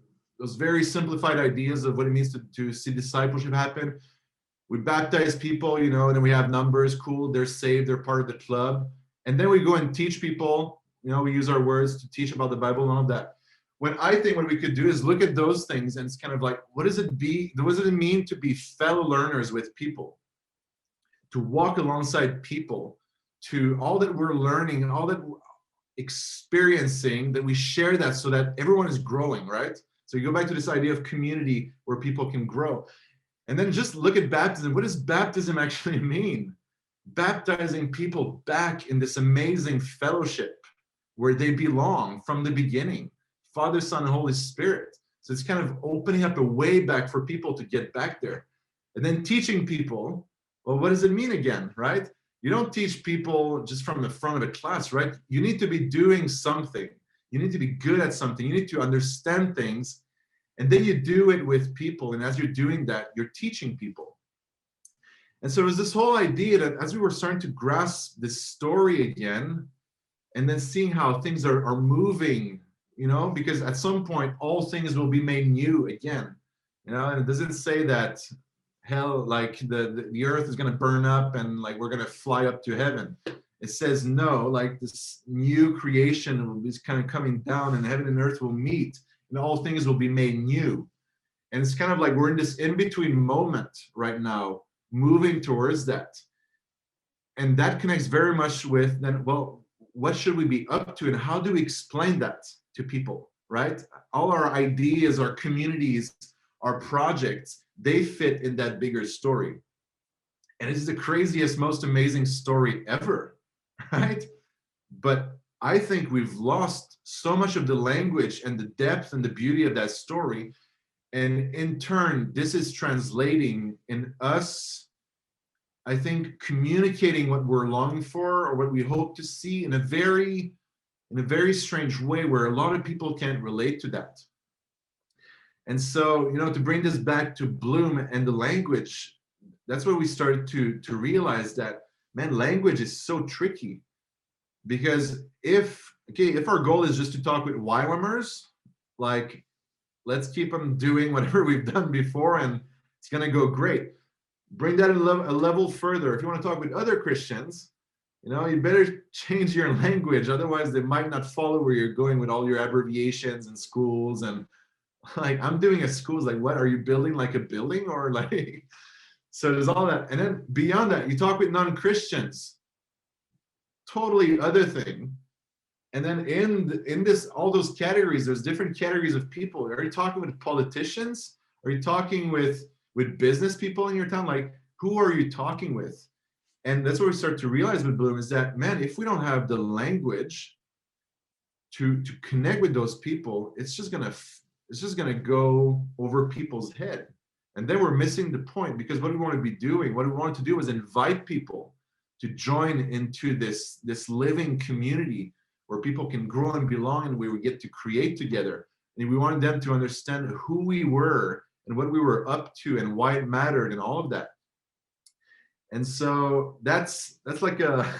very simplified ideas of what it means to see discipleship happen. We baptize people, you know, and then we have numbers, cool, they're saved, they're part of the club. And then we go and teach people, you know, we use our words to teach about the Bible and all of that. When I think what we could do is look at those things and it's kind of like, what does it mean to be fellow learners with people? To walk alongside people, to all that we're learning and all that we're experiencing, that we share that so that everyone is growing, right? So you go back to this idea of community where people can grow. And then just look at baptism. What does baptism actually mean? Baptizing people back in this amazing fellowship where they belong from the beginning. Father, Son, and Holy Spirit. So it's kind of opening up a way back for people to get back there. And then teaching people, well, what does it mean again, right? You don't teach people just from the front of a class, right? You need to be doing something. You need to be good at something. You need to understand things. And then you do it with people. And as you're doing that, you're teaching people. And so it was this whole idea that as we were starting to grasp this story again, and then seeing how things are moving, you know, because at some point, all things will be made new again. You know, and it doesn't say that hell, like the earth is going to burn up and like we're going to fly up to heaven. It says no, like this new creation will be kind of coming down and heaven and earth will meet and all things will be made new. And it's kind of like we're in this in-between moment right now, moving towards that. And that connects very much with then, well, what should we be up to and how do we explain that to people, right? All our ideas, our communities, our projects, they fit in that bigger story. And it's the craziest, most amazing story ever, right? But I think we've lost so much of the language and the depth and the beauty of that story. And in turn, this is translating in us, I think, communicating what we're longing for or what we hope to see in a very strange way where a lot of people can't relate to that. And so, you know, to bring this back to Bloom and the language, that's where we started to realize that, man, language is so tricky. Because if our goal is just to talk with YWAMers, like, let's keep them doing whatever we've done before and it's going to go great. Bring that a level further. If you want to talk with other Christians, you know, you better change your language. Otherwise, they might not follow where you're going with all your abbreviations and schools. And like, I'm doing a school. Like, what are you building? Like a building or like, so there's all that. And then beyond that, you talk with non-Christians, totally other thing. And then in this, all those categories, there's different categories of people. Are you talking with politicians? Are you talking with business people in your town? Like, who are you talking with? And that's what we start to realize with Bloom is that, man, if we don't have the language to connect with those people, it's just gonna go over people's head. And then we're missing the point, because what we want to be doing, what we wanted to do was invite people to join into this living community where people can grow and belong and we would get to create together. And we wanted them to understand who we were and what we were up to and why it mattered and all of that. And so that's like a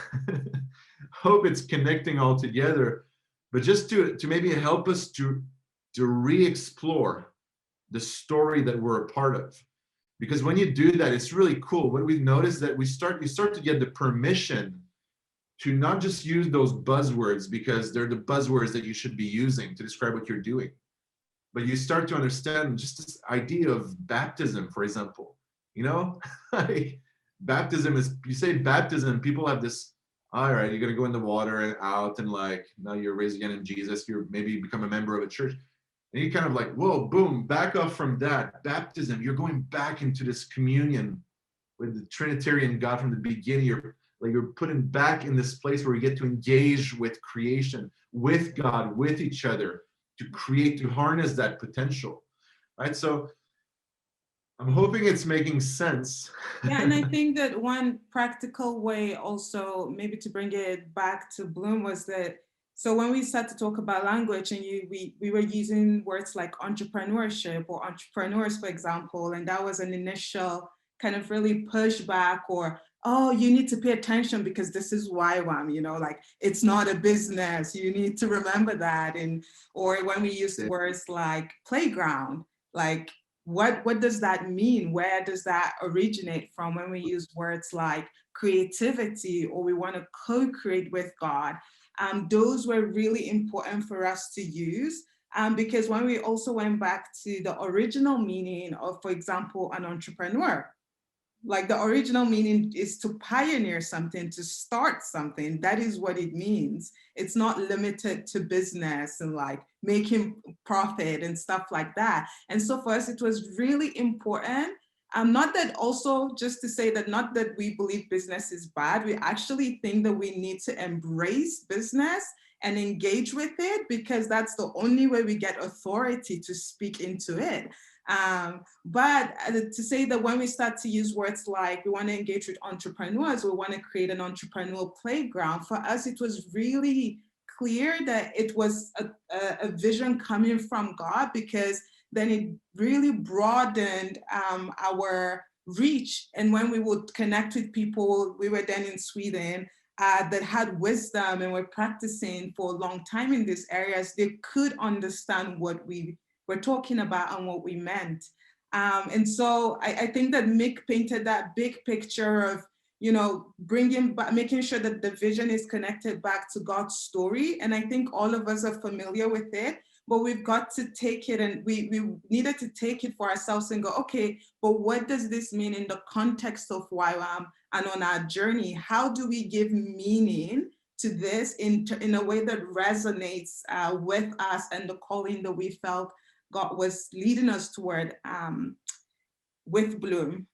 hope it's connecting all together, but just to maybe help us to re-explore the story that we're a part of. Because when you do that, it's really cool. What we've noticed that you start to get the permission to not just use those buzzwords because they're the buzzwords that you should be using to describe what you're doing. But you start to understand just this idea of baptism, for example. You know, like baptism is, you say baptism, people have this, all right, you're going to go in the water and out and like, now you're raised again in Jesus, you're maybe become a member of a church. And you kind of like, whoa, boom, back off from that. Baptism, you're going back into this communion with the Trinitarian God from the beginning. You're putting back in this place where you get to engage with creation, with God, with each other, to create, to harness that potential, right? So I'm hoping it's making sense. Yeah, and I think that one practical way also, maybe to bring it back to Bloom, was that, so when we started to talk about language and we were using words like entrepreneurship or entrepreneurs, for example, and that was an initial kind of really pushback or, oh, you need to pay attention because this is YWAM, you know, like it's not a business, you need to remember that. And, or when we use words like playground, like what does that mean? Where does that originate from? When we use words like creativity or we want to co-create with God, those were really important for us to use. Because when we also went back to the original meaning of, for example, an entrepreneur, like the original meaning is to pioneer something, to start something. That is what it means. It's not limited to business and like making profit and stuff like that. And so for us, it was really important. Not that also just to say that not that we believe business is bad. We actually think that we need to embrace business and engage with it, because that's the only way we get authority to speak into it. But to say that when we start to use words like we want to engage with entrepreneurs, we want to create an entrepreneurial playground, for us, it was really clear that it was a vision coming from God, because then it really broadened our reach. And when we would connect with people, we were then in Sweden, that had wisdom and were practicing for a long time in these areas, they could understand what we were talking about and what we meant. And so I think that Mick painted that big picture of, you know, bringing back, making sure that the vision is connected back to God's story. And I think all of us are familiar with it, but we've got to take it, and we needed to take it for ourselves and go, okay, but what does this mean in the context of YWAM and on our journey? How do we give meaning to this in a way that resonates with us and the calling that we felt God was leading us toward with Bloom?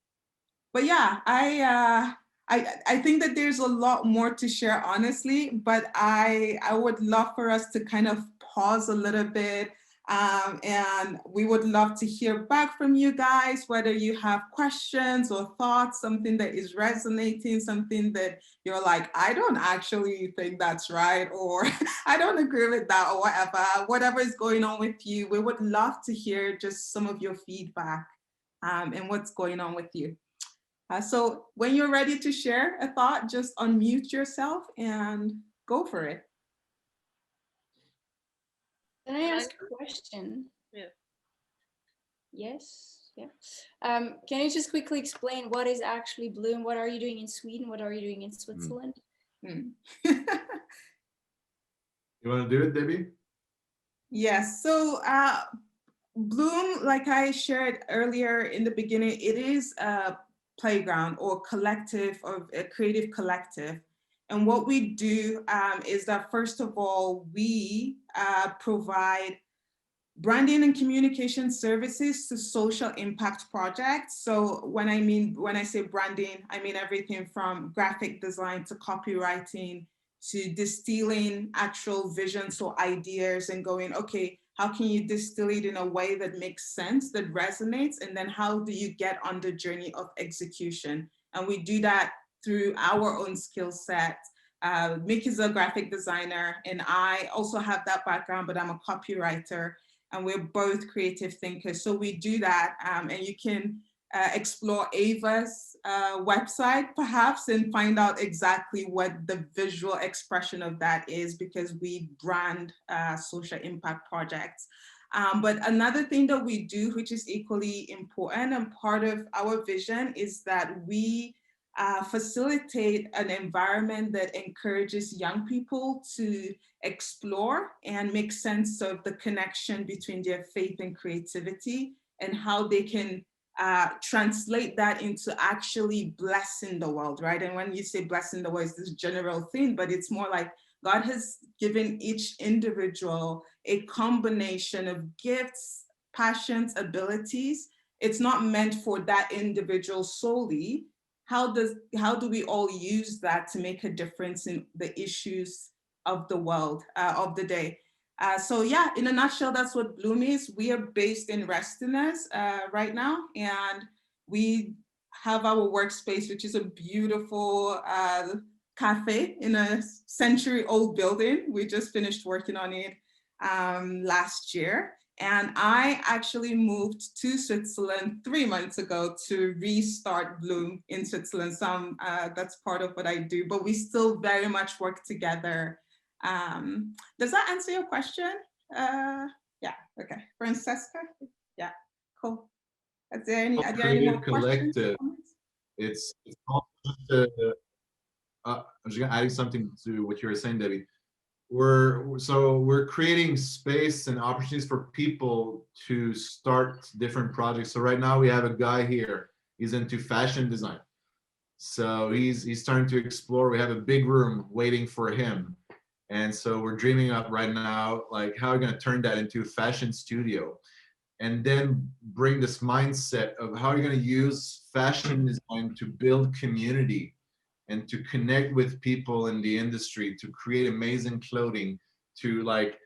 But yeah, I think that there's a lot more to share, honestly, but I would love for us to kind of pause a little bit, and we would love to hear back from you guys, whether you have questions or thoughts, something that is resonating, something that you're like, I don't actually think that's right, or I don't agree with that, or whatever is going on with you. We would love to hear just some of your feedback and what's going on with you. So when you're ready to share a thought, just unmute yourself and go for it. Can I ask a question? Yeah. Yes. Yeah. Can you just quickly explain what is actually Bloom? What are you doing in Sweden? What are you doing in Switzerland? You want to do it, Debbie? Yes. So Bloom, like I shared earlier in the beginning, it is a playground or collective, or a creative collective. And what we do is that, first of all, we provide branding and communication services to social impact projects. So when I say branding, I mean everything from graphic design to copywriting to distilling actual visions or ideas and going, okay, how can you distill it in a way that makes sense, that resonates? And then how do you get on the journey of execution? And we do that through our own skill set. Mick is a graphic designer, and I also have that background, but I'm a copywriter, and we're both creative thinkers. So we do that, and you can explore Ava's website perhaps and find out exactly what the visual expression of that is, because we brand social impact projects. But another thing that we do, which is equally important and part of our vision, is that we facilitate an environment that encourages young people to explore and make sense of the connection between their faith and creativity, and how they can translate that into actually blessing the world, right? And when you say blessing the world, it's this general thing, but it's more like God has given each individual a combination of gifts, passions, abilities. It's not meant for that individual solely. How do we all use that to make a difference in the issues of the world, of the day? So yeah, in a nutshell, that's what Bloom is. We are based in Restiness right now, and we have our workspace, which is a beautiful cafe in a century-old building. We just finished working on it last year. And I actually moved to Switzerland 3 months ago to restart Bloom in Switzerland. So that's part of what I do, but we still very much work together. Does that answer your question? Yeah, okay. Francesca? Yeah, cool. Are there any more questions? It's not just I'm just gonna add something to what you were saying, Debbie. we're creating space and opportunities for people to start different projects. So right now we have a guy here. He's into fashion design. So he's starting to explore. We have a big room waiting for him. And so we're dreaming up right now, like how we're going to turn that into a fashion studio, and then bring this mindset of how you're going to use fashion design to build community and to connect with people in the industry, to create amazing clothing, to like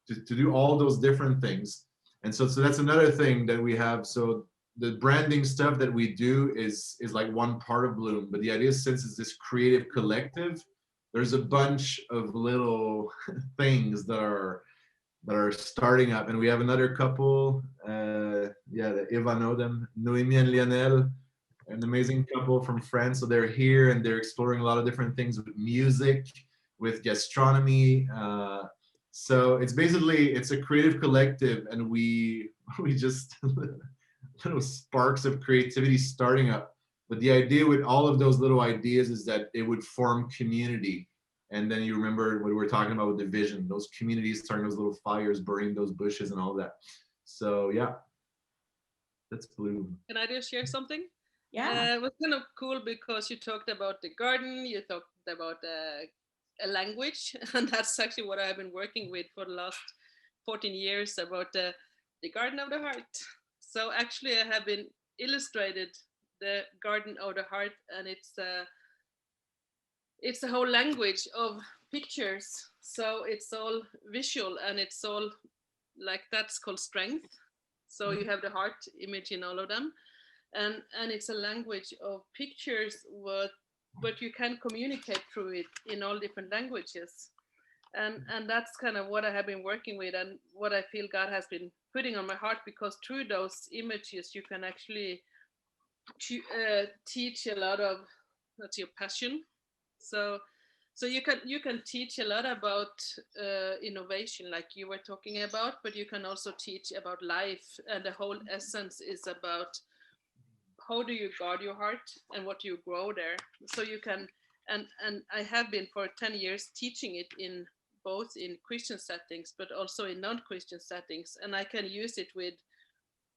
to do all those different things. And so that's another thing that we have. So the branding stuff that we do is like one part of Bloom, but the idea is, since it's this creative collective, there's a bunch of little things that are starting up. And we have another couple, Eva know them, Noemi and Lionel, an amazing couple from France. So they're here and they're exploring a lot of different things with music, with gastronomy. So it's basically, it's a creative collective, and we just little sparks of creativity starting up. But the idea with all of those little ideas is that it would form community. And then you remember what we were talking about with the vision, those communities starting those little fires, burning those bushes and all that. So yeah, that's Bloom. Can I just share something? Yeah. It was kind of cool because you talked about the garden, you talked about a language, and that's actually what I've been working with for the last 14 years, about the garden of the heart. So actually I have been illustrated the garden of the heart, and it's a whole language of pictures. So it's all visual, and it's all like, that's called strength. So you have the heart image in all of them. And it's a language of pictures, but you can communicate through it in all different languages. And that's kind of what I have been working with, and what I feel God has been putting on my heart, because through those images you can actually teach a lot of, that's your passion. So you can teach a lot about innovation, like you were talking about, but you can also teach about life, and the whole essence is about how do you guard your heart and what do you grow there. So you can, and I have been for 10 years teaching it in both in Christian settings, but also in non-Christian settings. And I can use it with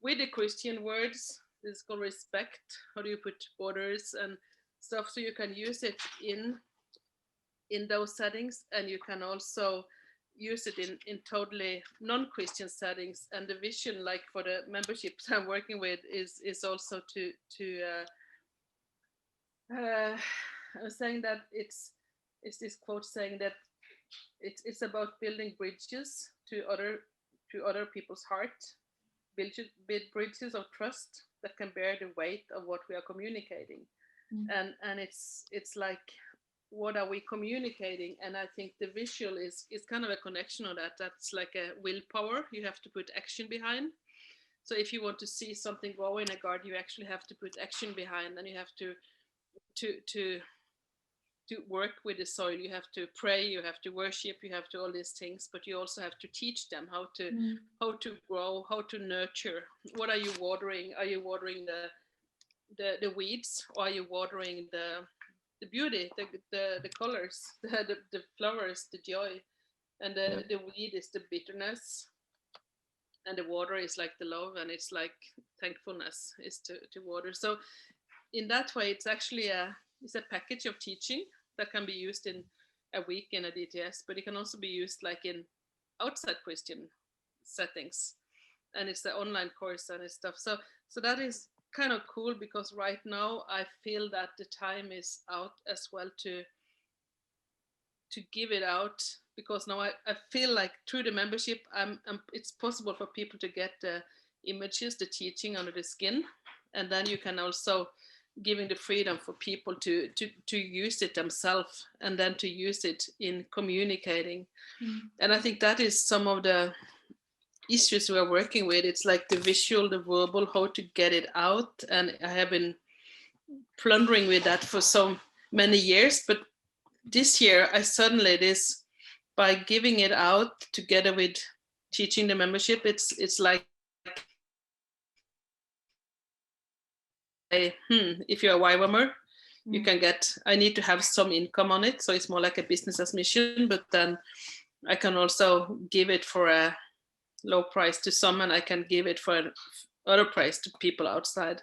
the Christian words. This is called respect. How do you put borders and stuff? So you can use it in those settings, and you can also use it in totally non-Christian settings. And the vision, like for the memberships I'm working with, is also to I was saying that it's this quote saying that it's about building bridges to other people's heart, build bridges of trust that can bear the weight of what we are communicating. And it's like, what are we communicating? And I think the visual is kind of a connection of that. That's like a willpower. You have to put action behind. So if you want to see something grow in a garden, you actually have to put action behind, and you have to work with the soil. You have to pray, you have to worship, you have to all these things, but you also have to teach them how to grow, how to nurture. What are you watering? Are you watering the weeds, or are you watering the beauty, the colors, the flowers, the joy? And the weed is the bitterness, and the water is like the love, and it's like thankfulness is to water. So in that way, it's actually it's a package of teaching that can be used in a week in a DTS, but it can also be used like in outside Christian settings, and it's the online course and stuff. So that is kind of cool, because right now I feel that the time is out as well to give it out, because now I feel like through the membership it's possible for people to get the images, the teaching under the skin, and then you can also giving the freedom for people to use it themselves, and then to use it in communicating. And I think that is some of the issues we are working with. It's like the visual, the verbal, how to get it out. And I have been plundering with that for so many years, but this year I suddenly, this, by giving it out together with teaching the membership, it's like, if you're a YWAMer, you can get, I need to have some income on it, so it's more like a business as mission. But then I can also give it for a low price to some, and I can give it for other price to people outside.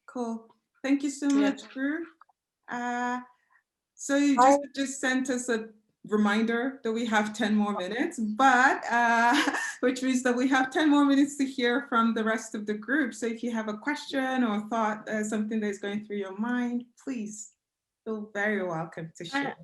Cool. Thank you so much, Gru. So you just sent us a reminder that we have 10 more minutes, but which means that we have 10 more minutes to hear from the rest of the group. So if you have a question or thought, something that's going through your mind, please feel very welcome to share.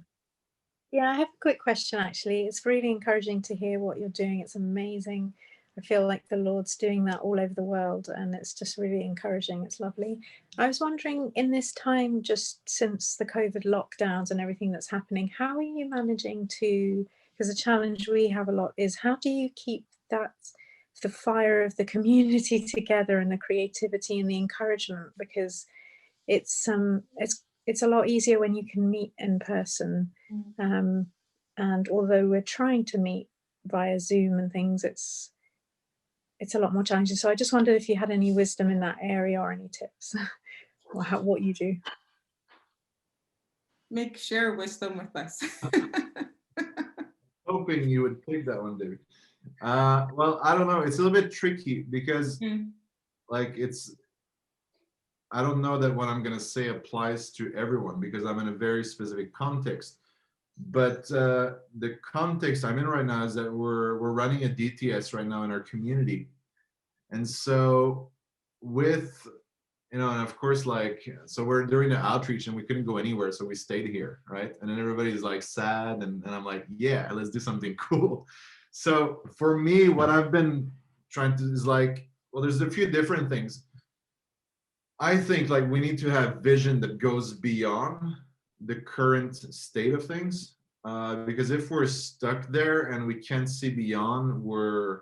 Yeah, I have a quick question actually. It's really encouraging to hear what you're doing. It's amazing. I feel like the Lord's doing that all over the world, and it's just really encouraging. It's lovely. I was wondering, in this time, just since the COVID lockdowns and everything that's happening, how are you managing to, because the challenge we have a lot is, how do you keep that, the fire of the community together and the creativity and the encouragement? Because it's a lot easier when you can meet in person. And although we're trying to meet via Zoom and things, it's a lot more challenging. So I just wondered if you had any wisdom in that area or any tips or what you do. Share wisdom with us. Hoping you would take that one, David. Well, I don't know. It's a little bit tricky because like I don't know that what I'm going to say applies to everyone because I'm in a very specific context. But the context I'm in right now is that we're running a DTS right now in our community. And so with, and of course, like, so we're doing the outreach and we couldn't go anywhere. So we stayed here, right? And then everybody's like sad. And I'm like, yeah, let's do something cool. So for me, what I've been trying to is like, well, there's a few different things. I think like we need to have vision that goes beyond the current state of things, because if we're stuck there and we can't see beyond, we're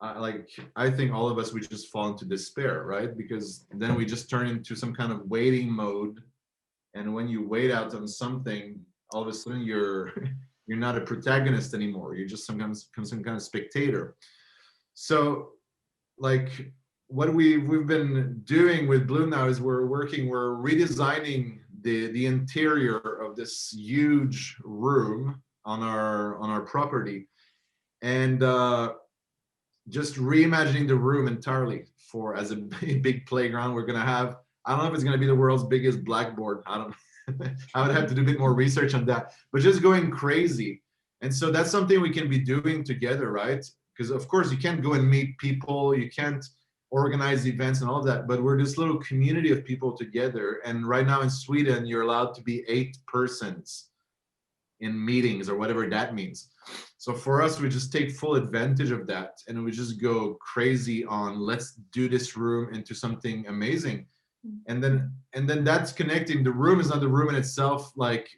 like, I think all of us would just fall into despair, right? Because then we just turn into some kind of waiting mode, and when you wait out on something, all of a sudden you're not a protagonist anymore. You're just some kind of spectator. So like what we've been doing with Bloom now is we're redesigning the interior of this huge room on our property, and just reimagining the room entirely for as a big playground. We're gonna have, I don't know if it's gonna be the world's biggest blackboard. I don't I would have to do a bit more research on that, but just going crazy. And so that's something we can be doing together, right? Because of course you can't go and meet people, you can't organize events and all of that, but we're this little community of people together. And right now in Sweden, you're allowed to be 8 persons in meetings or whatever that means. So for us, we just take full advantage of that, and we just go crazy on, let's do this room into something amazing. And then that's connecting. The room is not the room in itself, like,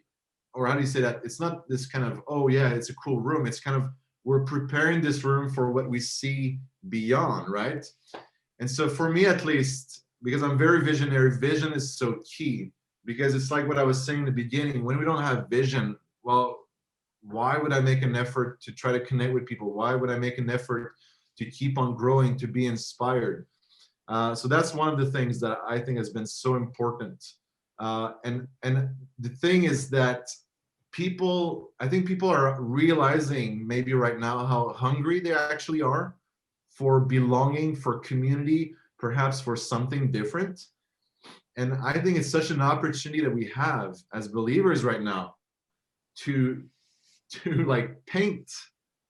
or how do you say that? It's not this kind of, oh yeah, it's a cool room. It's kind of, we're preparing this room for what we see beyond, right? And so for me, at least, because I'm very visionary, vision is so key, because it's like what I was saying in the beginning, when we don't have vision, well, why would I make an effort to try to connect with people? Why would I make an effort to keep on growing, to be inspired? So that's one of the things that I think has been so important. And the thing is that I think people are realizing maybe right now how hungry they actually are for belonging, for community, perhaps for something different. And I think it's such an opportunity that we have as believers right now to like paint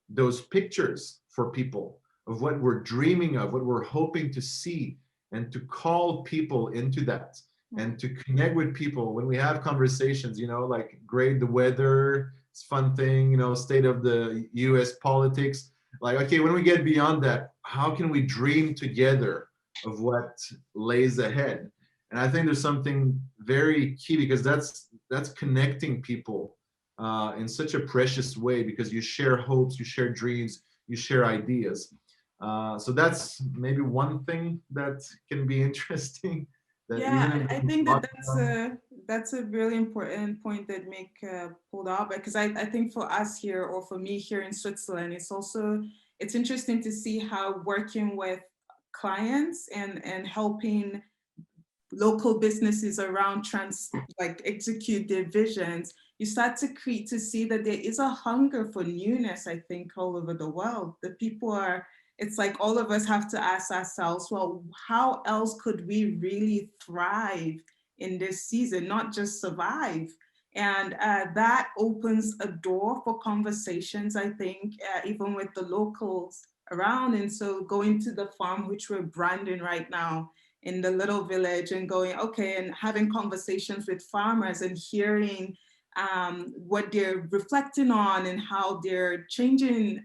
those pictures for people of what we're dreaming of, what we're hoping to see, and to call people into that, and to connect with people when we have conversations, like grade the weather, it's a fun thing, state of the US politics. Like, okay, when we get beyond that, how can we dream together of what lays ahead? And I think there's something very key, because that's connecting people in such a precious way, because you share hopes, you share dreams, you share ideas. So that's maybe one thing that can be interesting. Yeah, I think that's a really important point that Mick pulled out, because I think for us here, or for me here in Switzerland, it's interesting to see how working with clients and helping local businesses around execute their visions, you start to see that there is a hunger for newness, I think, all over the world. The people are, it's like all of us have to ask ourselves, well, how else could we really thrive in this season, not just survive? And that opens a door for conversations, I think, even with the locals around. And so going to the farm, which we're branding right now, in the little village, and going, okay, and having conversations with farmers and hearing what they're reflecting on and how they're changing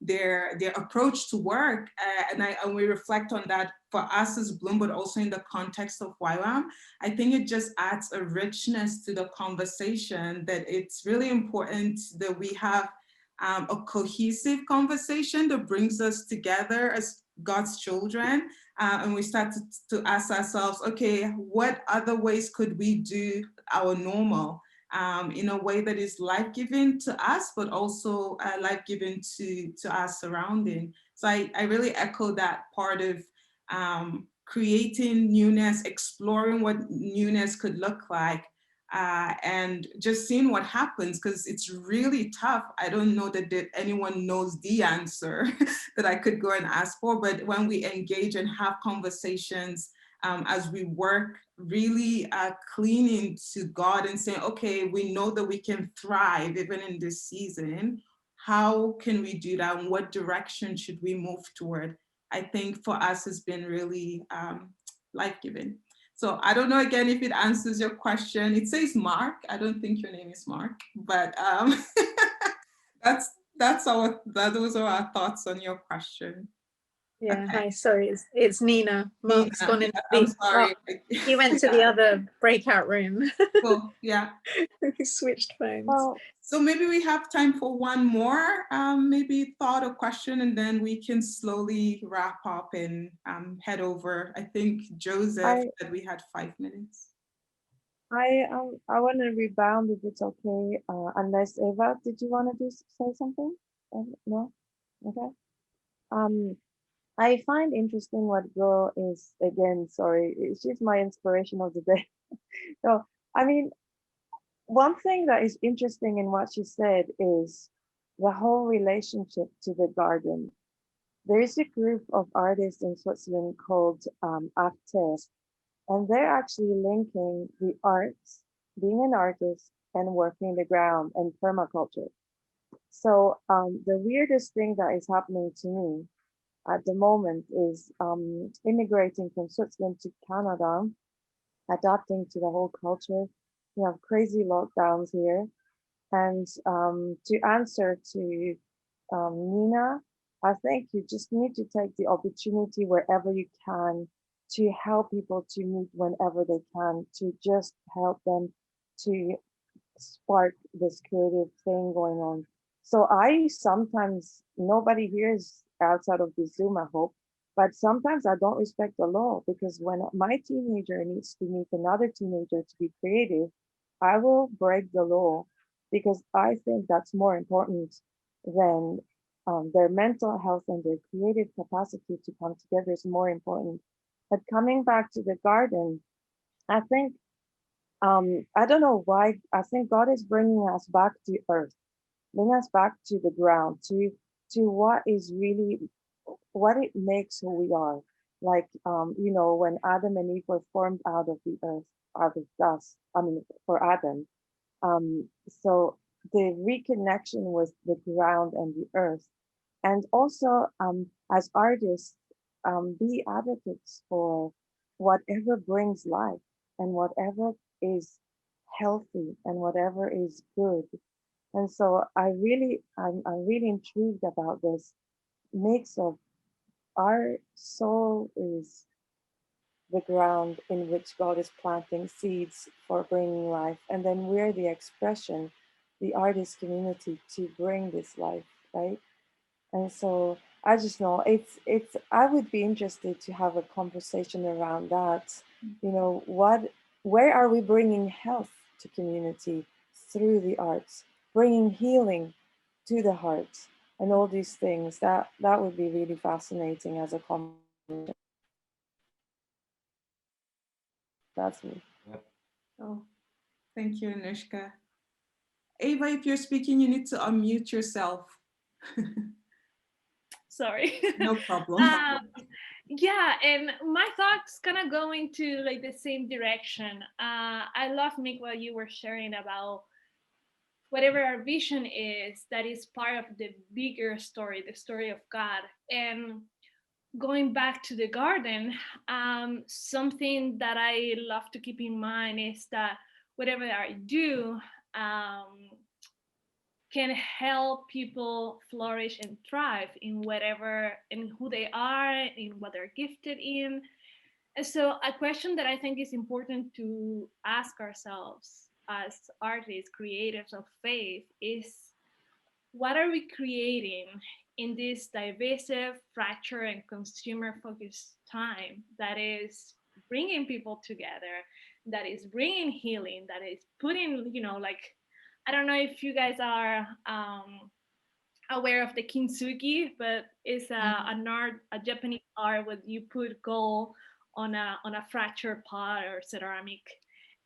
their approach to work. And we reflect on that for us as Bloom, but also in the context of YWAM. I think it just adds a richness to the conversation, that it's really important that we have a cohesive conversation that brings us together as God's children. And we start to ask ourselves, okay, what other ways could we do our normal in a way that is life-giving to us, but also life-giving to our surrounding. So I really echo that part of creating newness, exploring what newness could look like, and just seeing what happens, because it's really tough. I don't know that anyone knows the answer that I could go and ask for, but when we engage and have conversations as we work, really cleaning to God and saying, okay, we know that we can thrive even in this season. How can we do that? And what direction should we move toward? I think for us has been really life-giving. So I don't know, again, if it answers your question. It says Mark. I don't think your name is Mark, but those are our thoughts on your question. Yeah, okay. Hi, sorry, it's Nina. Mark's Nina, gone in. I'm sorry. He went to the other breakout room. Cool, yeah. He switched phones. Well, so maybe we have time for one more, maybe thought or question, and then we can slowly wrap up and head over. I think Joseph said we had 5 minutes. I want to rebound if it's okay. Unless Eva, did you want to say something? No? Okay. I find interesting what Girl is, again, sorry, she's my inspiration of the day. So, I mean, one thing that is interesting in what she said is the whole relationship to the garden. There is a group of artists in Switzerland called Actes, and they're actually linking the arts, being an artist, and working the ground and permaculture. So the weirdest thing that is happening to me at the moment is immigrating from Switzerland to Canada, adapting to the whole culture. We have crazy lockdowns here. And to answer to Nina, I think you just need to take the opportunity wherever you can to help people to meet whenever they can, to just help them to spark this creative thing going on. So I sometimes, nobody here is outside of the Zoom, I hope, but sometimes I don't respect the law, because when my teenager needs to meet another teenager to be creative, I will break the law, because I think that's more important than their mental health, and their creative capacity to come together is more important. But coming back to the garden, I think, I don't know why, I think God is bringing us back to earth, bring us back to the ground, to what is really, what it makes who we are. Like, you know, when Adam and Eve were formed out of the earth, out of dust, I mean, for Adam. So the reconnection with the ground and the earth. And also, as artists, be advocates for whatever brings life, and whatever is healthy, and whatever is good. And so I'm really intrigued about this mix of our soul is the ground in which God is planting seeds for bringing life, and then we're the expression, the artist community, to bring this life, right? And so I just know it's I would be interested to have a conversation around that. You know, where are we bringing health to community through the arts, bringing healing to the heart, and all these things. That would be really fascinating as a conversation. That's me. Oh, thank you, Anushka. Ava, if you're speaking, you need to unmute yourself. Sorry. No problem. Yeah, and my thoughts kind of go into like the same direction. I love, Mick, what you were sharing about whatever our vision is, that is part of the bigger story, the story of God. And going back to the garden, something that I love to keep in mind is that whatever I do can help people flourish and thrive in whatever, in who they are, in what they're gifted in. And so a question that I think is important to ask ourselves as artists, creatives of faith is, what are we creating in this divisive, fractured, and consumer-focused time that is bringing people together, that is bringing healing, that is putting, like, I don't know if you guys are aware of the kintsugi, but it's an art, a Japanese art where you put gold on a fractured pot or ceramic,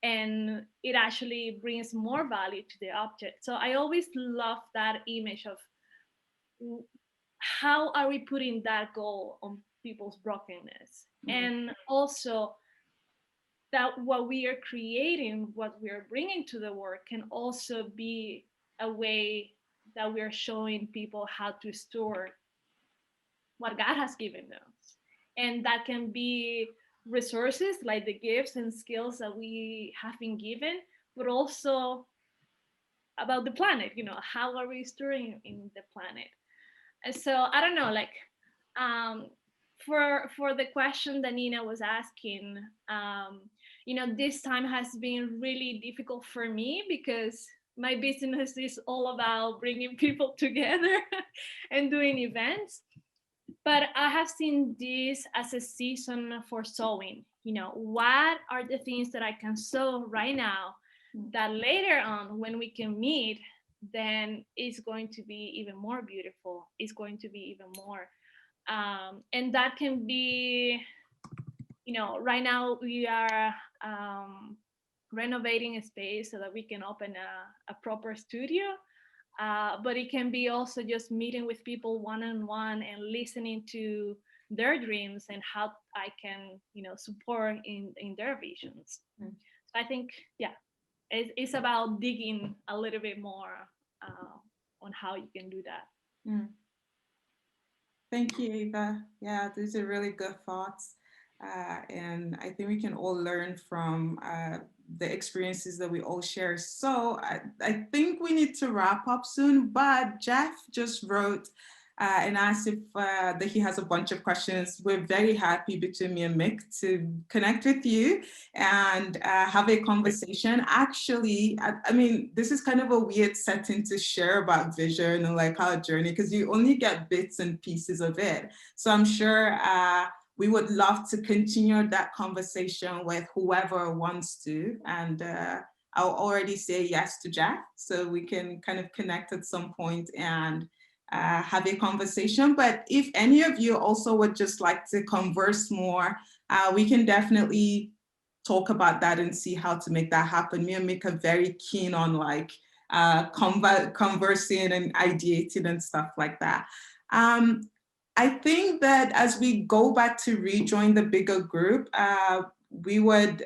and it actually brings more value to the object. So I always love that image of how are we putting that gold on people's brokenness, and also that what we are creating, what we are bringing to the world, can also be a way that we are showing people how to store what God has given us. And that can be resources like the gifts and skills that we have been given, but also about the planet, how are we storing in the planet? And so I don't know, like, for the question that Nina was asking, this time has been really difficult for me because my business is all about bringing people together and doing events. But I have seen this as a season for sowing. What are the things that I can sow right now that later on, when we can meet, then it's going to be even more beautiful. It's going to be even more. And that can be, right now we are renovating a space so that we can open a proper studio. But it can be also just meeting with people one-on-one and listening to their dreams and how I can, support in their visions. So I think, it's about digging a little bit more on how you can do that. Thank you, Ava. Yeah, these are really good thoughts. And I think we can all learn from the experiences that we all share. So I think we need to wrap up soon, but Jeff just wrote and asked if that he has a bunch of questions. We're very happy between me and Mick to connect with you and have a conversation. Actually, I mean, this is kind of a weird setting to share about vision and like our journey, because you only get bits and pieces of it. So I'm sure we would love to continue that conversation with whoever wants to. And I'll already say yes to Jeff, so we can kind of connect at some point and have a conversation. But if any of you also would just like to converse more, we can definitely talk about that and see how to make that happen. Me and Mick are very keen on like conversing and ideating and stuff like that. I think that as we go back to rejoin the bigger group, we would,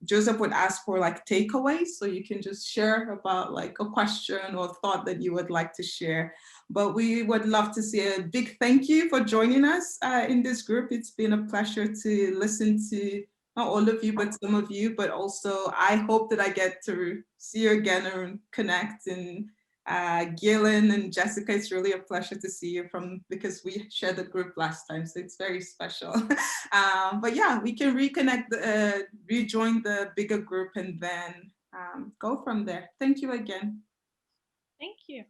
Joseph would ask for like takeaways. So you can just share about like a question or thought that you would like to share. But we would love to say a big thank you for joining us in this group. It's been a pleasure to listen to not all of you, but some of you, but also I hope that I get to see you again and connect. And Gillian and Jessica, it's really a pleasure to see you because we shared the group last time, so it's very special. But yeah, we can reconnect, rejoin the bigger group and then go from there. Thank you again. Thank you.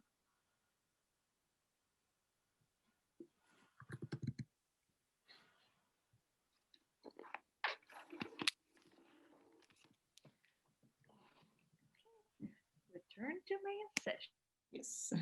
Return to main session. Yes.